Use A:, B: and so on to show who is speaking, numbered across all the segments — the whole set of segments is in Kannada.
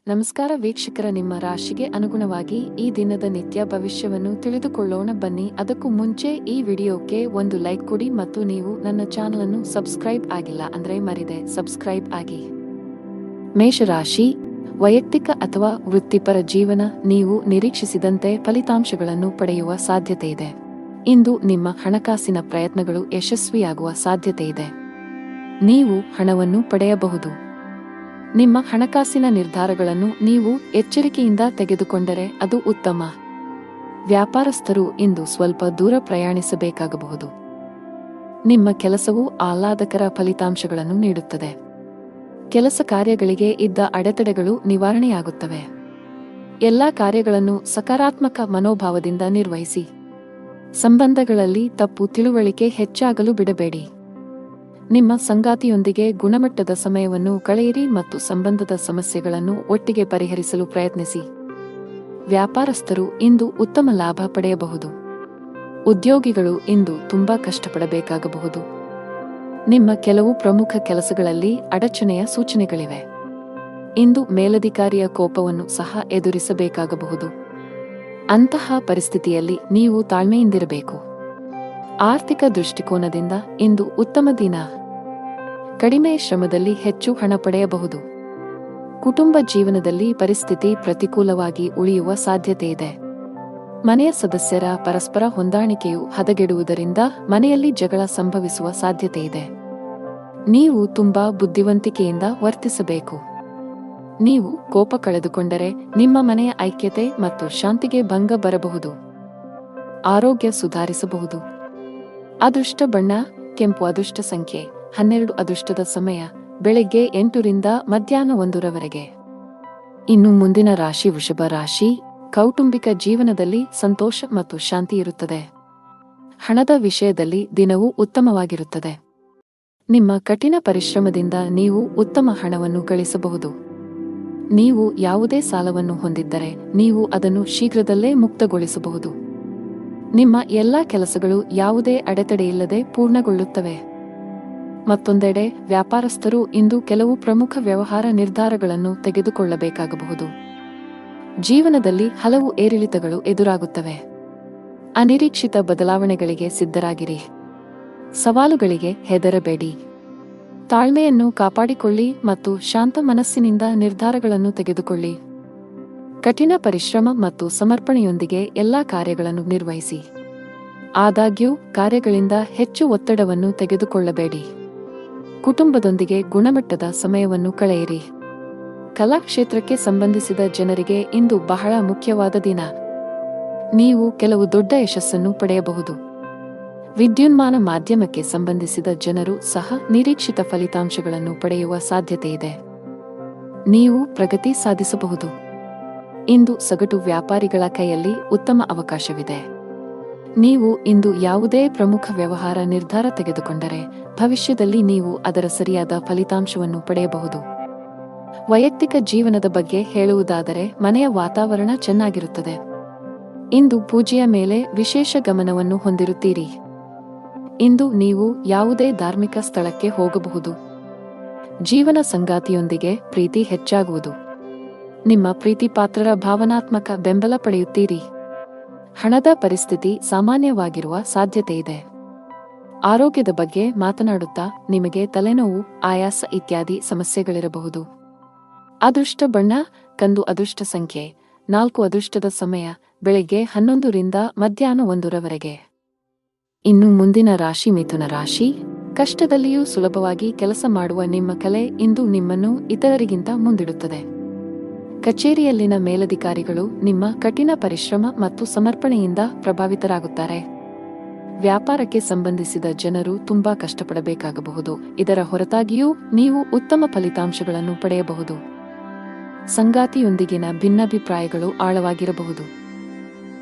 A: ನಮಸ್ಕಾರ ವೀಕ್ಷಕರ, ನಿಮ್ಮ ರಾಶಿಗೆ ಅನುಗುಣವಾಗಿ ಈ ದಿನದ ನಿತ್ಯ ಭವಿಷ್ಯವನ್ನು ತಿಳಿದುಕೊಳ್ಳೋಣ ಬನ್ನಿ. ಅದಕ್ಕೂ ಮುಂಚೆ ಈ ವಿಡಿಯೋಕ್ಕೆ ಒಂದು ಲೈಕ್ ಕೊಡಿ ಮತ್ತು ನೀವು ನನ್ನ ಚಾನಲ್ ಅನ್ನು ಸಬ್ಸ್ಕ್ರೈಬ್ ಆಗಿಲ್ಲ ಅಂದ್ರೆ ಮರಿದೆ ಸಬ್ಸ್ಕ್ರೈಬ್ ಆಗಿ. ಮೇಷರಾಶಿ, ವೈಯಕ್ತಿಕ ಅಥವಾ ವೃತ್ತಿಪರ ಜೀವನ, ನೀವು ನಿರೀಕ್ಷಿಸಿದಂತೆ ಫಲಿತಾಂಶಗಳನ್ನು ಪಡೆಯುವ ಸಾಧ್ಯತೆ ಇದೆ. ಇಂದು ನಿಮ್ಮ ಹಣಕಾಸಿನ ಪ್ರಯತ್ನಗಳು ಯಶಸ್ವಿಯಾಗುವ ಸಾಧ್ಯತೆ ಇದೆ. ನೀವು ಹಣವನ್ನು ಪಡೆಯಬಹುದು. ನಿಮ್ಮ ಹಣಕಾಸಿನ ನಿರ್ಧಾರಗಳನ್ನು ನೀವು ಎಚ್ಚರಿಕೆಯಿಂದ ತೆಗೆದುಕೊಂಡರೆ ಅದು ಉತ್ತಮ. ವ್ಯಾಪಾರಸ್ಥರು ಇಂದು ಸ್ವಲ್ಪ ದೂರ ಪ್ರಯಾಣಿಸಬೇಕಾಗಬಹುದು. ನಿಮ್ಮ ಕೆಲಸವು ಆಹ್ಲಾದಕರ ಫಲಿತಾಂಶಗಳನ್ನು ನೀಡುತ್ತದೆ. ಕೆಲಸ ಕಾರ್ಯಗಳಿಗೆ ಇದ್ದ ಅಡೆತಡೆಗಳು ನಿವಾರಣೆಯಾಗುತ್ತವೆ. ಎಲ್ಲಾ ಕಾರ್ಯಗಳನ್ನು ಸಕಾರಾತ್ಮಕ ಮನೋಭಾವದಿಂದ ನಿರ್ವಹಿಸಿ. ಸಂಬಂಧಗಳಲ್ಲಿ ತಪ್ಪು ತಿಳುವಳಿಕೆ ಹೆಚ್ಚಾಗಲು ಬಿಡಬೇಡಿ. ನಿಮ್ಮ ಸಂಗಾತಿಯೊಂದಿಗೆ ಗುಣಮಟ್ಟದ ಸಮಯವನ್ನು ಕಳೆಯಿರಿ ಮತ್ತು ಸಂಬಂಧದ ಸಮಸ್ಯೆಗಳನ್ನು ಒಟ್ಟಿಗೆ ಪರಿಹರಿಸಲು ಪ್ರಯತ್ನಿಸಿ. ವ್ಯಾಪಾರಸ್ಥರು ಇಂದು ಉತ್ತಮ ಲಾಭ ಪಡೆಯಬಹುದು. ಉದ್ಯೋಗಿಗಳು ಇಂದು ತುಂಬಾ ಕಷ್ಟಪಡಬೇಕಾಗಬಹುದು. ನಿಮ್ಮ ಕೆಲವು ಪ್ರಮುಖ ಕೆಲಸಗಳಲ್ಲಿ ಅಡಚಣೆಯ ಸೂಚನೆಗಳಿವೆ. ಇಂದು ಮೇಲಧಿಕಾರಿಯ ಕೋಪವನ್ನು ಸಹ ಎದುರಿಸಬೇಕಾಗಬಹುದು. ಅಂತಹ ಪರಿಸ್ಥಿತಿಯಲ್ಲಿ ನೀವು ತಾಳ್ಮೆಯಿಂದಿರಬೇಕು. ಆರ್ಥಿಕ ದೃಷ್ಟಿಕೋನದಿಂದ ಇಂದು ಉತ್ತಮ ದಿನ. ಕಡಿಮೆ ಶ್ರಮದಲ್ಲಿ ಹೆಚ್ಚು ಹಣ ಪಡೆಯಬಹುದು. ಕುಟುಂಬ ಜೀವನದಲ್ಲಿ ಪರಿಸ್ಥಿತಿ ಪ್ರತಿಕೂಲವಾಗಿ ಉಳಿಯುವ ಸಾಧ್ಯತೆ ಇದೆ. ಮನೆಯ ಸದಸ್ಯರ ಪರಸ್ಪರ ಹೊಂದಾಣಿಕೆಯು ಹದಗೆಡುವುದರಿಂದ ಮನೆಯಲ್ಲಿ ಜಗಳ ಸಂಭವಿಸುವ ಸಾಧ್ಯತೆ ಇದೆ. ನೀವು ತುಂಬಾ ಬುದ್ಧಿವಂತಿಕೆಯಿಂದ ವರ್ತಿಸಬೇಕು. ನೀವು ಕೋಪ ಕಳೆದುಕೊಂಡರೆ ನಿಮ್ಮ ಮನೆಯ ಐಕ್ಯತೆ ಮತ್ತು ಶಾಂತಿಗೆ ಭಂಗ ಬರಬಹುದು. ಆರೋಗ್ಯ ಸುಧಾರಿಸಬಹುದು. ಅದೃಷ್ಟ ಬಣ್ಣ ಕೆಂಪು. ಅದೃಷ್ಟ ಸಂಖ್ಯೆ 12. ಅದೃಷ್ಟದ ಸಮಯ ಬೆಳಗ್ಗೆ 8 ರಿಂದ ಮಧ್ಯಾಹ್ನ 1 ರವರೆಗೆ. ಇನ್ನು ಮುಂದಿನ ರಾಶಿ ವೃಷಭ ರಾಶಿ. ಕೌಟುಂಬಿಕ ಜೀವನದಲ್ಲಿ ಸಂತೋಷ ಮತ್ತು ಶಾಂತಿ ಇರುತ್ತದೆ. ಹಣದ ವಿಷಯದಲ್ಲಿ ದಿನವೂ ಉತ್ತಮವಾಗಿರುತ್ತದೆ. ನಿಮ್ಮ ಕಠಿಣ ಪರಿಶ್ರಮದಿಂದ ನೀವು ಉತ್ತಮ ಹಣವನ್ನು ಗಳಿಸಬಹುದು. ನೀವು ಯಾವುದೇ ಸಾಲವನ್ನು ಹೊಂದಿದ್ದರೆ ನೀವು ಅದನ್ನು ಶೀಘ್ರದಲ್ಲೇ ಮುಕ್ತಗೊಳಿಸಬಹುದು. ನಿಮ್ಮ ಎಲ್ಲಾ ಕೆಲಸಗಳು ಯಾವುದೇ ಅಡೆತಡೆಯಿಲ್ಲದೆ ಪೂರ್ಣಗೊಳ್ಳುತ್ತವೆ. ಮತ್ತೊಂದೆಡೆ ವ್ಯಾಪಾರಸ್ಥರು ಇಂದು ಕೆಲವು ಪ್ರಮುಖ ವ್ಯವಹಾರ ನಿರ್ಧಾರಗಳನ್ನು ತೆಗೆದುಕೊಳ್ಳಬೇಕಾಗಬಹುದು. ಜೀವನದಲ್ಲಿ ಹಲವು ಏರಿಳಿತಗಳು ಎದುರಾಗುತ್ತವೆ. ಅನಿರೀಕ್ಷಿತ ಬದಲಾವಣೆಗಳಿಗೆ ಸಿದ್ಧರಾಗಿರಿ. ಸವಾಲುಗಳಿಗೆ ಹೆದರಬೇಡಿ. ತಾಳ್ಮೆಯನ್ನು ಕಾಪಾಡಿಕೊಳ್ಳಿ ಮತ್ತು ಶಾಂತ ಮನಸ್ಸಿನಿಂದ ನಿರ್ಧಾರಗಳನ್ನು ತೆಗೆದುಕೊಳ್ಳಿ. ಕಠಿಣ ಪರಿಶ್ರಮ ಮತ್ತು ಸಮರ್ಪಣೆಯೊಂದಿಗೆ ಎಲ್ಲಾ ಕಾರ್ಯಗಳನ್ನು ನಿರ್ವಹಿಸಿ. ಆದಾಗ್ಯೂ ಕಾರ್ಯಗಳಿಂದ ಹೆಚ್ಚು ಒತ್ತಡವನ್ನು ತೆಗೆದುಕೊಳ್ಳಬೇಡಿ. ಕುಟುಂಬದೊಂದಿಗೆ ಗುಣಮಟ್ಟದ ಸಮಯವನ್ನು ಕಳೆಯಿರಿ. ಕಲಾ ಕ್ಷೇತ್ರಕ್ಕೆ ಸಂಬಂಧಿಸಿದ ಜನರಿಗೆ ಇಂದು ಬಹಳ ಮುಖ್ಯವಾದ ದಿನ. ನೀವು ಕೆಲವು ದೊಡ್ಡ ಯಶಸ್ಸನ್ನು ಪಡೆಯಬಹುದು. ವಿದ್ಯುನ್ಮಾನ ಮಾಧ್ಯಮಕ್ಕೆ ಸಂಬಂಧಿಸಿದ ಜನರು ಸಹ ನಿರೀಕ್ಷಿತ ಫಲಿತಾಂಶಗಳನ್ನು ಪಡೆಯುವ ಸಾಧ್ಯತೆಯಿದೆ. ನೀವು ಪ್ರಗತಿ ಸಾಧಿಸಬಹುದು. ಇಂದು ಸಗಟು ವ್ಯಾಪಾರಿಗಳ ಕೈಯಲ್ಲಿ ಉತ್ತಮ ಅವಕಾಶವಿದೆ. ನೀವು ಇಂದು ಯಾವುದೇ ಪ್ರಮುಖ ವ್ಯವಹಾರ ನಿರ್ಧಾರ ತೆಗೆದುಕೊಂಡರೆ ಭವಿಷ್ಯದಲ್ಲಿ ನೀವು ಅದರ ಸರಿಯಾದ ಫಲಿತಾಂಶವನ್ನು ಪಡೆಯಬಹುದು. ವೈಯಕ್ತಿಕ ಜೀವನದ ಬಗ್ಗೆ ಹೇಳುವುದಾದರೆ ಮನೆಯ ವಾತಾವರಣ ಚೆನ್ನಾಗಿರುತ್ತದೆ. ಇಂದು ಪೂಜೆಯ ಮೇಲೆ ವಿಶೇಷ ಗಮನವನ್ನು ಹೊಂದಿರುತ್ತೀರಿ. ಇಂದು ನೀವು ಯಾವುದೇ ಧಾರ್ಮಿಕ ಸ್ಥಳಕ್ಕೆ ಹೋಗಬಹುದು. ಜೀವನ ಸಂಗಾತಿಯೊಂದಿಗೆ ಪ್ರೀತಿ ಹೆಚ್ಚಾಗುವುದು. ನಿಮ್ಮ ಪ್ರೀತಿಪಾತ್ರರ ಭಾವನಾತ್ಮಕ ಬೆಂಬಲ ಪಡೆಯುತ್ತೀರಿ. ಹಣದ ಪರಿಸ್ಥಿತಿ ಸಾಮಾನ್ಯವಾಗಿರುವ ಸಾಧ್ಯತೆಯಿದೆ. ಆರೋಗ್ಯದ ಬಗ್ಗೆ ಮಾತನಾಡುತ್ತಾ ನಿಮಗೆ ತಲೆನೋವು, ಆಯಾಸ ಇತ್ಯಾದಿ ಸಮಸ್ಯೆಗಳಿರಬಹುದು. ಅದೃಷ್ಟ ಬಣ್ಣ ಕಂದು. ಅದೃಷ್ಟ ಸಂಖ್ಯೆ 4. ಅದೃಷ್ಟದ ಸಮಯ ಬೆಳಗ್ಗೆ 11 ರಿಂದ ಮಧ್ಯಾಹ್ನ 1 ರವರೆಗೆ. ಇನ್ನು ಮುಂದಿನ ರಾಶಿ ಮಿಥುನ ರಾಶಿ. ಕಷ್ಟದಲ್ಲಿಯೂ ಸುಲಭವಾಗಿ ಕೆಲಸ ಮಾಡುವ ನಿಮ್ಮ ಕಲೆ ಇಂದು ನಿಮ್ಮನ್ನು ಇತರರಿಗಿಂತ ಮುಂದಿಡುತ್ತದೆ. ಕಚೇರಿಯಲ್ಲಿನ ಮೇಲಧಿಕಾರಿಗಳು ನಿಮ್ಮ ಕಠಿಣ ಪರಿಶ್ರಮ ಮತ್ತು ಸಮರ್ಪಣೆಯಿಂದ ಪ್ರಭಾವಿತರಾಗುತ್ತಾರೆ. ವ್ಯಾಪಾರಕ್ಕೆ ಸಂಬಂಧಿಸಿದ ಜನರು ತುಂಬಾ ಕಷ್ಟಪಡಬೇಕಾಗಬಹುದು. ಇದರ ಹೊರತಾಗಿಯೂ ನೀವು ಉತ್ತಮ ಫಲಿತಾಂಶಗಳನ್ನು ಪಡೆಯಬಹುದು. ಸಂಗಾತಿಯೊಂದಿಗಿನ ಭಿನ್ನಾಭಿಪ್ರಾಯಗಳು ಆಳವಾಗಿರಬಹುದು.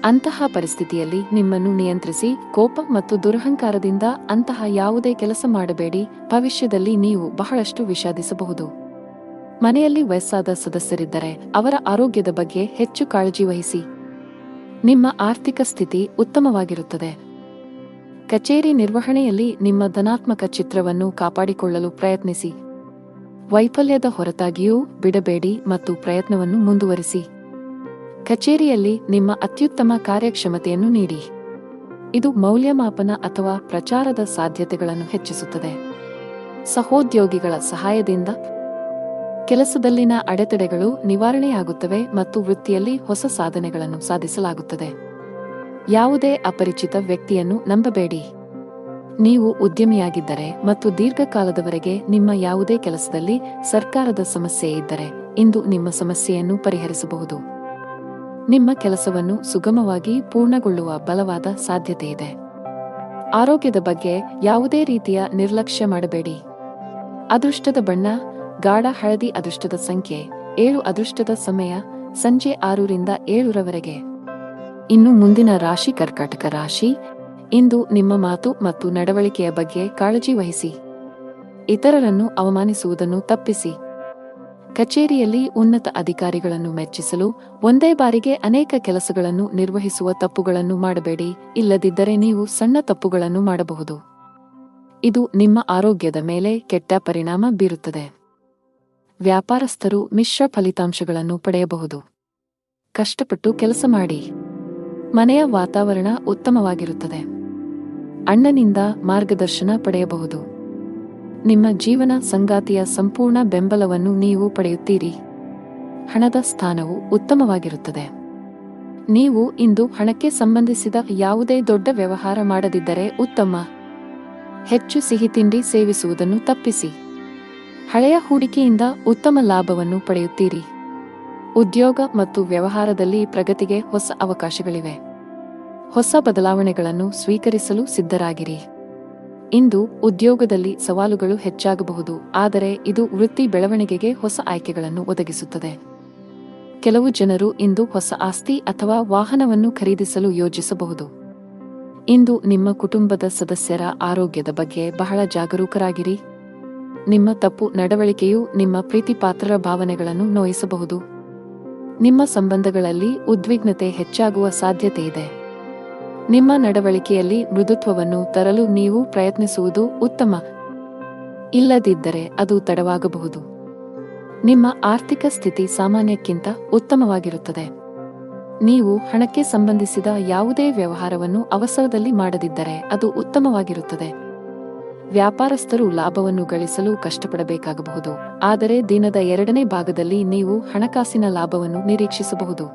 A: ಅಂತಹ ಪರಿಸ್ಥಿತಿಯಲ್ಲಿ ನಿಮ್ಮನ್ನು ನಿಯಂತ್ರಿಸಿ. ಕೋಪ ಮತ್ತು ದುರಹಂಕಾರದಿಂದ ಅಂತಹ ಯಾವುದೇ ಕೆಲಸ ಮಾಡಬೇಡಿ. ಭವಿಷ್ಯದಲ್ಲಿ ನೀವು ಬಹಳಷ್ಟು ವಿಷಾದಿಸಬಹುದು. ಮನೆಯಲ್ಲಿ ವಯಸ್ಸಾದ ಸದಸ್ಯರಿದ್ದರೆ ಅವರ ಆರೋಗ್ಯದ ಬಗ್ಗೆ ಹೆಚ್ಚು ಕಾಳಜಿ ವಹಿಸಿ. ನಿಮ್ಮ ಆರ್ಥಿಕ ಸ್ಥಿತಿ ಉತ್ತಮವಾಗಿರುತ್ತದೆ. ಕಚೇರಿ ನಿರ್ವಹಣೆಯಲ್ಲಿ ನಿಮ್ಮ ಧನಾತ್ಮಕ ಚಿತ್ರವನ್ನು ಕಾಪಾಡಿಕೊಳ್ಳಲು ಪ್ರಯತ್ನಿಸಿ. ವೈಫಲ್ಯದ ಹೊರತಾಗಿಯೂ ಬಿಡಬೇಡಿ ಮತ್ತು ಪ್ರಯತ್ನವನ್ನು ಮುಂದುವರಿಸಿ. ಕಚೇರಿಯಲ್ಲಿ ನಿಮ್ಮ ಅತ್ಯುತ್ತಮ ಕಾರ್ಯಕ್ಷಮತೆಯನ್ನು ನೀಡಿ. ಇದು ಮೌಲ್ಯಮಾಪನ ಅಥವಾ ಪ್ರಚಾರದ ಸಾಧ್ಯತೆಗಳನ್ನು ಹೆಚ್ಚಿಸುತ್ತದೆ. ಸಹೋದ್ಯೋಗಿಗಳ ಸಹಾಯದಿಂದ ಕೆಲಸದಲ್ಲಿನ ಅಡೆತಡೆಗಳು ನಿವಾರಣೆಯಾಗುತ್ತವೆ ಮತ್ತು ವೃತ್ತಿಯಲ್ಲಿ ಹೊಸ ಸಾಧನೆಗಳನ್ನು ಸಾಧಿಸಲಾಗುತ್ತದೆ. ಯಾವುದೇ ಅಪರಿಚಿತ ವ್ಯಕ್ತಿಯನ್ನು ನಂಬಬೇಡಿ. ನೀವು ಉದ್ಯಮಿಯಾಗಿದ್ದರೆ ಮತ್ತು ದೀರ್ಘಕಾಲದವರೆಗೆ ನಿಮ್ಮ ಯಾವುದೇ ಕೆಲಸದಲ್ಲಿ ಸರ್ಕಾರದ ಸಮಸ್ಯೆ ಇದ್ದರೆ ಇಂದು ನಿಮ್ಮ ಸಮಸ್ಯೆಯನ್ನು ಪರಿಹರಿಸಬಹುದು. ನಿಮ್ಮ ಕೆಲಸವನ್ನು ಸುಗಮವಾಗಿ ಪೂರ್ಣಗೊಳ್ಳುವ ಬಲವಾದ ಸಾಧ್ಯತೆಯಿದೆ. ಆರೋಗ್ಯದ ಬಗ್ಗೆ ಯಾವುದೇ ರೀತಿಯ ನಿರ್ಲಕ್ಷ್ಯ ಮಾಡಬೇಡಿ. ಅದೃಷ್ಟದ ಬಣ್ಣ ಗಾಢ ಹಳದಿ. ಅದೃಷ್ಟದ ಸಂಖ್ಯೆ 7. ಅದೃಷ್ಟದ ಸಮಯ ಸಂಜೆ 6 ರಿಂದ 7 ರವರೆಗೆ. ಇನ್ನು ಮುಂದಿನ ರಾಶಿ ಕರ್ಕಾಟಕ ರಾಶಿ. ಇಂದು ನಿಮ್ಮ ಮಾತು ಮತ್ತು ನಡವಳಿಕೆಯ ಬಗ್ಗೆ ಕಾಳಜಿ ವಹಿಸಿ. ಇತರರನ್ನು ಅವಮಾನಿಸುವುದನ್ನು ತಪ್ಪಿಸಿ. ಕಚೇರಿಯಲ್ಲಿ ಉನ್ನತ ಅಧಿಕಾರಿಗಳನ್ನು ಮೆಚ್ಚಿಸಲು ಒಂದೇ ಬಾರಿಗೆ ಅನೇಕ ಕೆಲಸಗಳನ್ನು ನಿರ್ವಹಿಸುವ ತಪ್ಪುಗಳನ್ನು ಮಾಡಬೇಡಿ, ಇಲ್ಲದಿದ್ದರೆ ನೀವು ಸಣ್ಣ ತಪ್ಪುಗಳನ್ನು ಮಾಡಬಹುದು. ಇದು ನಿಮ್ಮ ಆರೋಗ್ಯದ ಮೇಲೆ ಕೆಟ್ಟ ಪರಿಣಾಮ ಬೀರುತ್ತದೆ. ವ್ಯಾಪಾರಸ್ಥರು ಮಿಶ್ರ ಫಲಿತಾಂಶಗಳನ್ನು ಪಡೆಯಬಹುದು. ಕಷ್ಟಪಟ್ಟು ಕೆಲಸ ಮಾಡಿ. ಮನೆಯ ವಾತಾವರಣ ಉತ್ತಮವಾಗಿರುತ್ತದೆ. ಅಣ್ಣನಿಂದ ಮಾರ್ಗದರ್ಶನ ಪಡೆಯಬಹುದು. ನಿಮ್ಮ ಜೀವನ ಸಂಗಾತಿಯ ಸಂಪೂರ್ಣ ಬೆಂಬಲವನ್ನು ನೀವು ಪಡೆಯುತ್ತೀರಿ. ಹಣದ ಸ್ಥಾನವು ಉತ್ತಮವಾಗಿರುತ್ತದೆ. ನೀವು ಇಂದು ಹಣಕ್ಕೆ ಸಂಬಂಧಿಸಿದ ಯಾವುದೇ ದೊಡ್ಡ ವ್ಯವಹಾರ ಮಾಡದಿದ್ದರೆ ಉತ್ತಮ. ಹೆಚ್ಚು ಸಿಹಿತಿಂಡಿ ಸೇವಿಸುವುದನ್ನು ತಪ್ಪಿಸಿ. ಹಳೆಯ ಹೂಡಿಕೆಯಿಂದ ಉತ್ತಮ ಲಾಭವನ್ನು ಪಡೆಯುತ್ತೀರಿ. ಉದ್ಯೋಗ ಮತ್ತು ವ್ಯವಹಾರದಲ್ಲಿ ಪ್ರಗತಿಗೆ ಹೊಸ ಅವಕಾಶಗಳಿವೆ. ಹೊಸ ಬದಲಾವಣೆಗಳನ್ನು ಸ್ವೀಕರಿಸಲು ಸಿದ್ಧರಾಗಿರಿ. ಇಂದು ಉದ್ಯೋಗದಲ್ಲಿ ಸವಾಲುಗಳು ಹೆಚ್ಚಾಗಬಹುದು, ಆದರೆ ಇದು ವೃತ್ತಿ ಬೆಳವಣಿಗೆಗೆ ಹೊಸ ಆಯ್ಕೆಗಳನ್ನು ಒದಗಿಸುತ್ತದೆ. ಕೆಲವು ಜನರು ಇಂದು ಹೊಸ ಆಸ್ತಿ ಅಥವಾ ವಾಹನವನ್ನು ಖರೀದಿಸಲು ಯೋಜಿಸಬಹುದು. ಇಂದು ನಿಮ್ಮ ಕುಟುಂಬದ ಸದಸ್ಯರ ಆರೋಗ್ಯದ ಬಗ್ಗೆ ಬಹಳ ಜಾಗರೂಕರಾಗಿರಿ. ನಿಮ್ಮ ತಪ್ಪು ನಡವಳಿಕೆಯು ನಿಮ್ಮ ಪ್ರೀತಿಪಾತ್ರರ ಭಾವನೆಗಳನ್ನು ನೋಯಿಸಬಹುದು. ನಿಮ್ಮ ಸಂಬಂಧಗಳಲ್ಲಿ ಉದ್ವಿಗ್ನತೆ ಹೆಚ್ಚಾಗುವ ಸಾಧ್ಯತೆಯಿದೆ. ನಿಮ್ಮ ನಡವಳಿಕೆಯಲ್ಲಿ ಮೃದುತ್ವವನ್ನು ತರಲು ನೀವು ಪ್ರಯತ್ನಿಸುವುದು ಉತ್ತಮ. ಇಲ್ಲದಿದ್ದರೆ ಅದು ತಡವಾಗಬಹುದು. ನಿಮ್ಮ ಆರ್ಥಿಕ ಸ್ಥಿತಿ ಸಾಮಾನ್ಯಕ್ಕಿಂತ ಉತ್ತಮವಾಗಿರುತ್ತದೆ. ನೀವು ಹಣಕ್ಕೆ ಸಂಬಂಧಿಸಿದ ಯಾವುದೇ ವ್ಯವಹಾರವನ್ನು ಅವಸರದಲ್ಲಿ ಮಾಡದಿದ್ದರೆ ಅದು ಉತ್ತಮವಾಗಿರುತ್ತದೆ. ವ್ಯಾಪಾರಸ್ಥರು ಲಾಭವನ್ನು ಗಳಿಸಲು ಕಷ್ಟಪಡಬೇಕಾಗಬಹುದು, ಆದರೆ ದಿನದ 2ನೇ ಭಾಗದಲ್ಲಿ ನೀವು ಹಣಕಾಸಿನ ಲಾಭವನ್ನು ನಿರೀಕ್ಷಿಸಬಹುದು.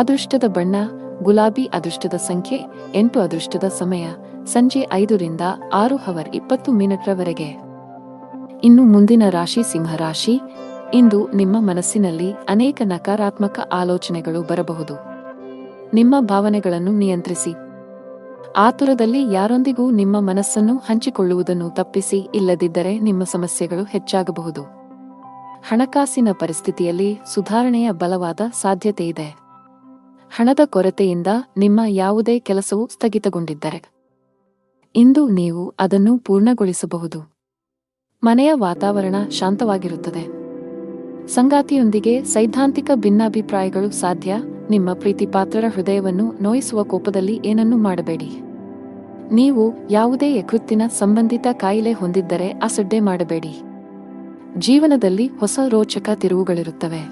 A: ಅದೃಷ್ಟದ ಬಣ್ಣ ಗುಲಾಬಿ. ಅದೃಷ್ಟದ ಸಂಖ್ಯೆ 8. ಅದೃಷ್ಟದ ಸಮಯ ಸಂಜೆ 5 ರಿಂದ 6:20 ರವರೆಗೆ. ಇನ್ನು ಮುಂದಿನ ರಾಶಿ ಸಿಂಹರಾಶಿ. ಇಂದು ನಿಮ್ಮ ಮನಸ್ಸಿನಲ್ಲಿ ಅನೇಕ ನಕಾರಾತ್ಮಕ ಆಲೋಚನೆಗಳು ಬರಬಹುದು. ನಿಮ್ಮ ಭಾವನೆಗಳನ್ನು ನಿಯಂತ್ರಿಸಿ. ಆತುರದಲ್ಲಿ ಯಾರೊಂದಿಗೂ ನಿಮ್ಮ ಮನಸ್ಸನ್ನು ಹಂಚಿಕೊಳ್ಳುವುದನ್ನು ತಪ್ಪಿಸಿ, ಇಲ್ಲದಿದ್ದರೆ ನಿಮ್ಮ ಸಮಸ್ಯೆಗಳು ಹೆಚ್ಚಾಗಬಹುದು. ಹಣಕಾಸಿನ ಪರಿಸ್ಥಿತಿಯಲ್ಲಿ ಸುಧಾರಣೆಯ ಬಲವಾದ ಸಾಧ್ಯತೆಯಿದೆ. ಹಣದ ಕೊರತೆಯಿಂದ ನಿಮ್ಮ ಯಾವುದೇ ಕೆಲಸವು ಸ್ಥಗಿತಗೊಂಡಿದ್ದರೆ ಇಂದು ನೀವು ಅದನ್ನು ಪೂರ್ಣಗೊಳಿಸಬಹುದು. ಮನೆಯ ವಾತಾವರಣ ಶಾಂತವಾಗಿರುತ್ತದೆ. ಸಂಗಾತಿಯೊಂದಿಗೆ ಸೈದ್ಧಾಂತಿಕ ಭಿನ್ನಾಭಿಪ್ರಾಯಗಳು ಸಾಧ್ಯ. ನಿಮ್ಮ ಪ್ರೀತಿಪಾತ್ರರ ಹೃದಯವನ್ನು ನೋಯಿಸುವ ಕೋಪದಲ್ಲಿ ಏನನ್ನೂ ಮಾಡಬೇಡಿ. ನೀವು ಯಾವುದೇ ಯಕೃತ್ತಿನ ಸಂಬಂಧಿತ ಕಾಯಿಲೆ ಹೊಂದಿದ್ದರೆ ಅಸಡ್ಡೆ ಮಾಡಬೇಡಿ. ಜೀವನದಲ್ಲಿ ಹೊಸ ರೋಚಕ ತಿರುವುಗಳಿರುತ್ತವೆ.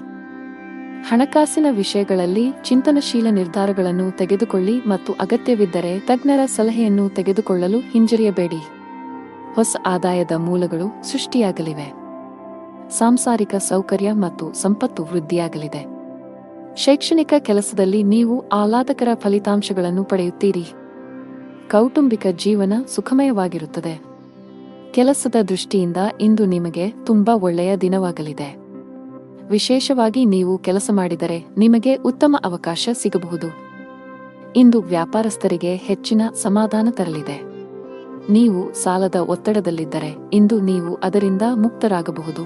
A: ಹಣಕಾಸಿನ ವಿಷಯಗಳಲ್ಲಿ ಚಿಂತನಶೀಲ ನಿರ್ಧಾರಗಳನ್ನು ತೆಗೆದುಕೊಳ್ಳಿ ಮತ್ತು ಅಗತ್ಯವಿದ್ದರೆ ತಜ್ಞರ ಸಲಹೆಯನ್ನು ತೆಗೆದುಕೊಳ್ಳಲು ಹಿಂಜರಿಯಬೇಡಿ. ಹೊಸ ಆದಾಯದ ಮೂಲಗಳು ಸೃಷ್ಟಿಯಾಗಲಿವೆ. ಸಾಂಸಾರಿಕ ಸೌಕರ್ಯ ಮತ್ತು ಸಂಪತ್ತು ವೃದ್ಧಿಯಾಗಲಿದೆ. ಶೈಕ್ಷಣಿಕ ಕೆಲಸದಲ್ಲಿ ನೀವು ಆಹ್ಲಾದಕರ ಫಲಿತಾಂಶಗಳನ್ನು ಪಡೆಯುತ್ತೀರಿ. ಕೌಟುಂಬಿಕ ಜೀವನ ಸುಖಮಯವಾಗಿರುತ್ತದೆ. ಕೆಲಸದ ದೃಷ್ಟಿಯಿಂದ ಇಂದು ನಿಮಗೆ ತುಂಬಾ ಒಳ್ಳೆಯ ದಿನವಾಗಲಿದೆ. ವಿಶೇಷವಾಗಿ ನೀವು ಕೆಲಸ ಮಾಡಿದರೆ ನಿಮಗೆ ಉತ್ತಮ ಅವಕಾಶ ಸಿಗಬಹುದು. ಇಂದು ವ್ಯಾಪಾರಸ್ಥರಿಗೆ ಹೆಚ್ಚಿನ ಸಮಾಧಾನ ತರಲಿದೆ. ನೀವು ಸಾಲದ ಒತ್ತಡದಲ್ಲಿದ್ದರೆ ಇಂದು ನೀವು ಅದರಿಂದ ಮುಕ್ತರಾಗಬಹುದು.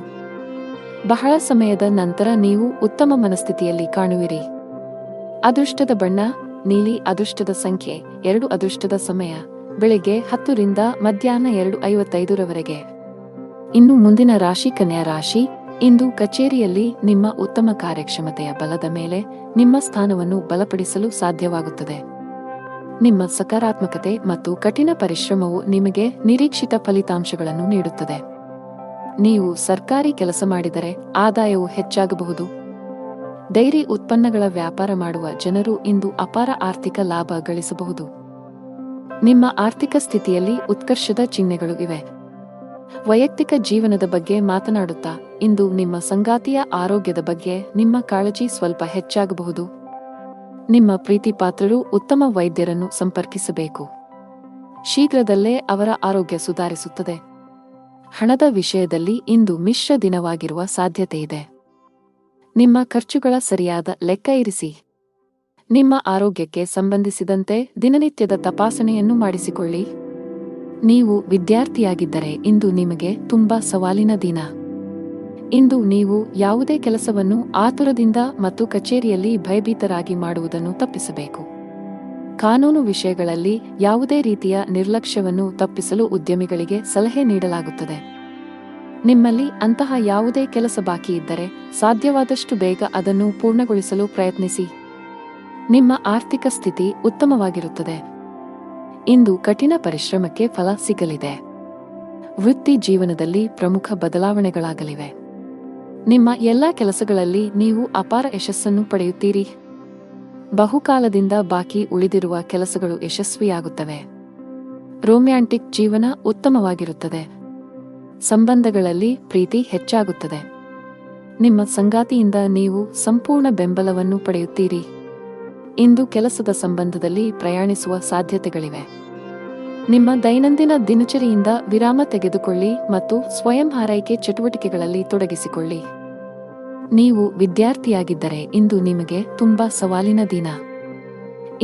A: ಬಹಳ ಸಮಯದ ನಂತರ ನೀವು ಉತ್ತಮ ಮನಸ್ಥಿತಿಯಲ್ಲಿ ಕಾಣುವಿರಿ. ಅದೃಷ್ಟದ ಬಣ್ಣ ನೀಲಿ. ಅದೃಷ್ಟದ ಸಂಖ್ಯೆ 2. ಅದೃಷ್ಟದ ಸಮಯ ಬೆಳಿಗ್ಗೆ 10 ರಿಂದ ಮಧ್ಯಾಹ್ನ 2:55 ರವರೆಗೆ. ಇನ್ನು ಮುಂದಿನ ರಾಶಿ ಕನ್ಯಾ ರಾಶಿ. ಇಂದು ಕಚೇರಿಯಲ್ಲಿ ನಿಮ್ಮ ಉತ್ತಮ ಕಾರ್ಯಕ್ಷಮತೆಯ ಬಲದ ಮೇಲೆ ನಿಮ್ಮ ಸ್ಥಾನವನ್ನು ಬಲಪಡಿಸಲು ಸಾಧ್ಯವಾಗುತ್ತದೆ. ನಿಮ್ಮ ಸಕಾರಾತ್ಮಕತೆ ಮತ್ತು ಕಠಿಣ ಪರಿಶ್ರಮವು ನಿಮಗೆ ನಿರೀಕ್ಷಿತ ಫಲಿತಾಂಶಗಳನ್ನು ನೀಡುತ್ತದೆ. ನೀವು ಸರ್ಕಾರಿ ಕೆಲಸ ಮಾಡಿದರೆ ಆದಾಯವು ಹೆಚ್ಚಾಗಬಹುದು. ಡೈರಿ ಉತ್ಪನ್ನಗಳ ವ್ಯಾಪಾರ ಮಾಡುವ ಜನರು ಇಂದು ಅಪಾರ ಆರ್ಥಿಕ ಲಾಭ ಗಳಿಸಬಹುದು. ನಿಮ್ಮ ಆರ್ಥಿಕ ಸ್ಥಿತಿಯಲ್ಲಿ ಉತ್ಕರ್ಷದ ಚಿಹ್ನೆಗಳು ಇವೆ. ವೈಯಕ್ತಿಕ ಜೀವನದ ಬಗ್ಗೆ ಮಾತನಾಡುತ್ತಾ ಇಂದು ನಿಮ್ಮ ಸಂಗಾತಿಯ ಆರೋಗ್ಯದ ಬಗ್ಗೆ ನಿಮ್ಮ ಕಾಳಜಿ ಸ್ವಲ್ಪ ಹೆಚ್ಚಾಗಬಹುದು. ನಿಮ್ಮ ಪ್ರೀತಿಪಾತ್ರರು ಉತ್ತಮ ವೈದ್ಯರನ್ನು ಸಂಪರ್ಕಿಸಬೇಕು. ಶೀಘ್ರದಲ್ಲೇ ಅವರ ಆರೋಗ್ಯ ಸುಧಾರಿಸುತ್ತದೆ. ಹಣದ ವಿಷಯದಲ್ಲಿ ಇಂದು ಮಿಶ್ರ ದಿನವಾಗಿರುವ ಸಾಧ್ಯತೆಯಿದೆ. ನಿಮ್ಮ ಖರ್ಚುಗಳ ಸರಿಯಾದ ಲೆಕ್ಕ ಇರಿಸಿ. ನಿಮ್ಮ ಆರೋಗ್ಯಕ್ಕೆ ಸಂಬಂಧಿಸಿದಂತೆ ದಿನನಿತ್ಯದ ತಪಾಸಣೆಯನ್ನು ಮಾಡಿಸಿಕೊಳ್ಳಿ. ನೀವು ವಿದ್ಯಾರ್ಥಿಯಾಗಿದ್ದರೆ ಇಂದು ನಿಮಗೆ ತುಂಬಾ ಸವಾಲಿನ ದಿನ. ಇಂದು ನೀವು ಯಾವುದೇ ಕೆಲಸವನ್ನು ಆತುರದಿಂದ ಮತ್ತು ಕಚೇರಿಯಲ್ಲಿ ಭಯಭೀತರಾಗಿ ಮಾಡುವುದನ್ನು ತಪ್ಪಿಸಬೇಕು. ಕಾನೂನು ವಿಷಯಗಳಲ್ಲಿ ಯಾವುದೇ ರೀತಿಯ ನಿರ್ಲಕ್ಷ್ಯವನ್ನು ತಪ್ಪಿಸಲು ಉದ್ಯಮಿಗಳಿಗೆ ಸಲಹೆ ನೀಡಲಾಗುತ್ತದೆ. ನಿಮ್ಮಲ್ಲಿ ಅಂತಹ ಯಾವುದೇ ಕೆಲಸ ಬಾಕಿ ಇದ್ದರೆ ಸಾಧ್ಯವಾದಷ್ಟು ಬೇಗ ಅದನ್ನು ಪೂರ್ಣಗೊಳಿಸಲು ಪ್ರಯತ್ನಿಸಿ. ನಿಮ್ಮ ಆರ್ಥಿಕ ಸ್ಥಿತಿ ಉತ್ತಮವಾಗಿರುತ್ತದೆ. ಇಂದು ಕಠಿಣ ಪರಿಶ್ರಮಕ್ಕೆ ಫಲ ಸಿಗಲಿದೆ. ವೃತ್ತಿ ಜೀವನದಲ್ಲಿ ಪ್ರಮುಖ ಬದಲಾವಣೆಗಳಾಗಲಿವೆ. ನಿಮ್ಮ ಎಲ್ಲಾ ಕೆಲಸಗಳಲ್ಲಿ ನೀವು ಅಪಾರ ಯಶಸ್ಸನ್ನು ಪಡೆಯುತ್ತೀರಿ. ಬಹುಕಾಲದಿಂದ ಬಾಕಿ ಉಳಿದಿರುವ ಕೆಲಸಗಳು ಯಶಸ್ವಿಯಾಗುತ್ತವೆ. ರೊಮ್ಯಾಂಟಿಕ್ ಜೀವನ ಉತ್ತಮವಾಗಿರುತ್ತದೆ. ಸಂಬಂಧಗಳಲ್ಲಿ ಪ್ರೀತಿ ಹೆಚ್ಚಾಗುತ್ತದೆ. ನಿಮ್ಮ ಸಂಗಾತಿಯಿಂದ ನೀವು ಸಂಪೂರ್ಣ ಬೆಂಬಲವನ್ನು ಪಡೆಯುತ್ತೀರಿ. ಇಂದು ಕೆಲಸದ ಸಂಬಂಧದಲ್ಲಿ ಪ್ರಯಾಣಿಸುವ ಸಾಧ್ಯತೆಗಳಿವೆ. ನಿಮ್ಮ ದೈನಂದಿನ ದಿನಚರಿಯಿಂದ ವಿರಾಮ ತೆಗೆದುಕೊಳ್ಳಿ ಮತ್ತು ಸ್ವಯಂ ಆರೈಕೆ ಚಟುವಟಿಕೆಗಳಲ್ಲಿ ತೊಡಗಿಸಿಕೊಳ್ಳಿ. ನೀವು ವಿದ್ಯಾರ್ಥಿಯಾಗಿದ್ದರೆ ಇಂದು ನಿಮಗೆ ತುಂಬಾ ಸವಾಲಿನ ದಿನ.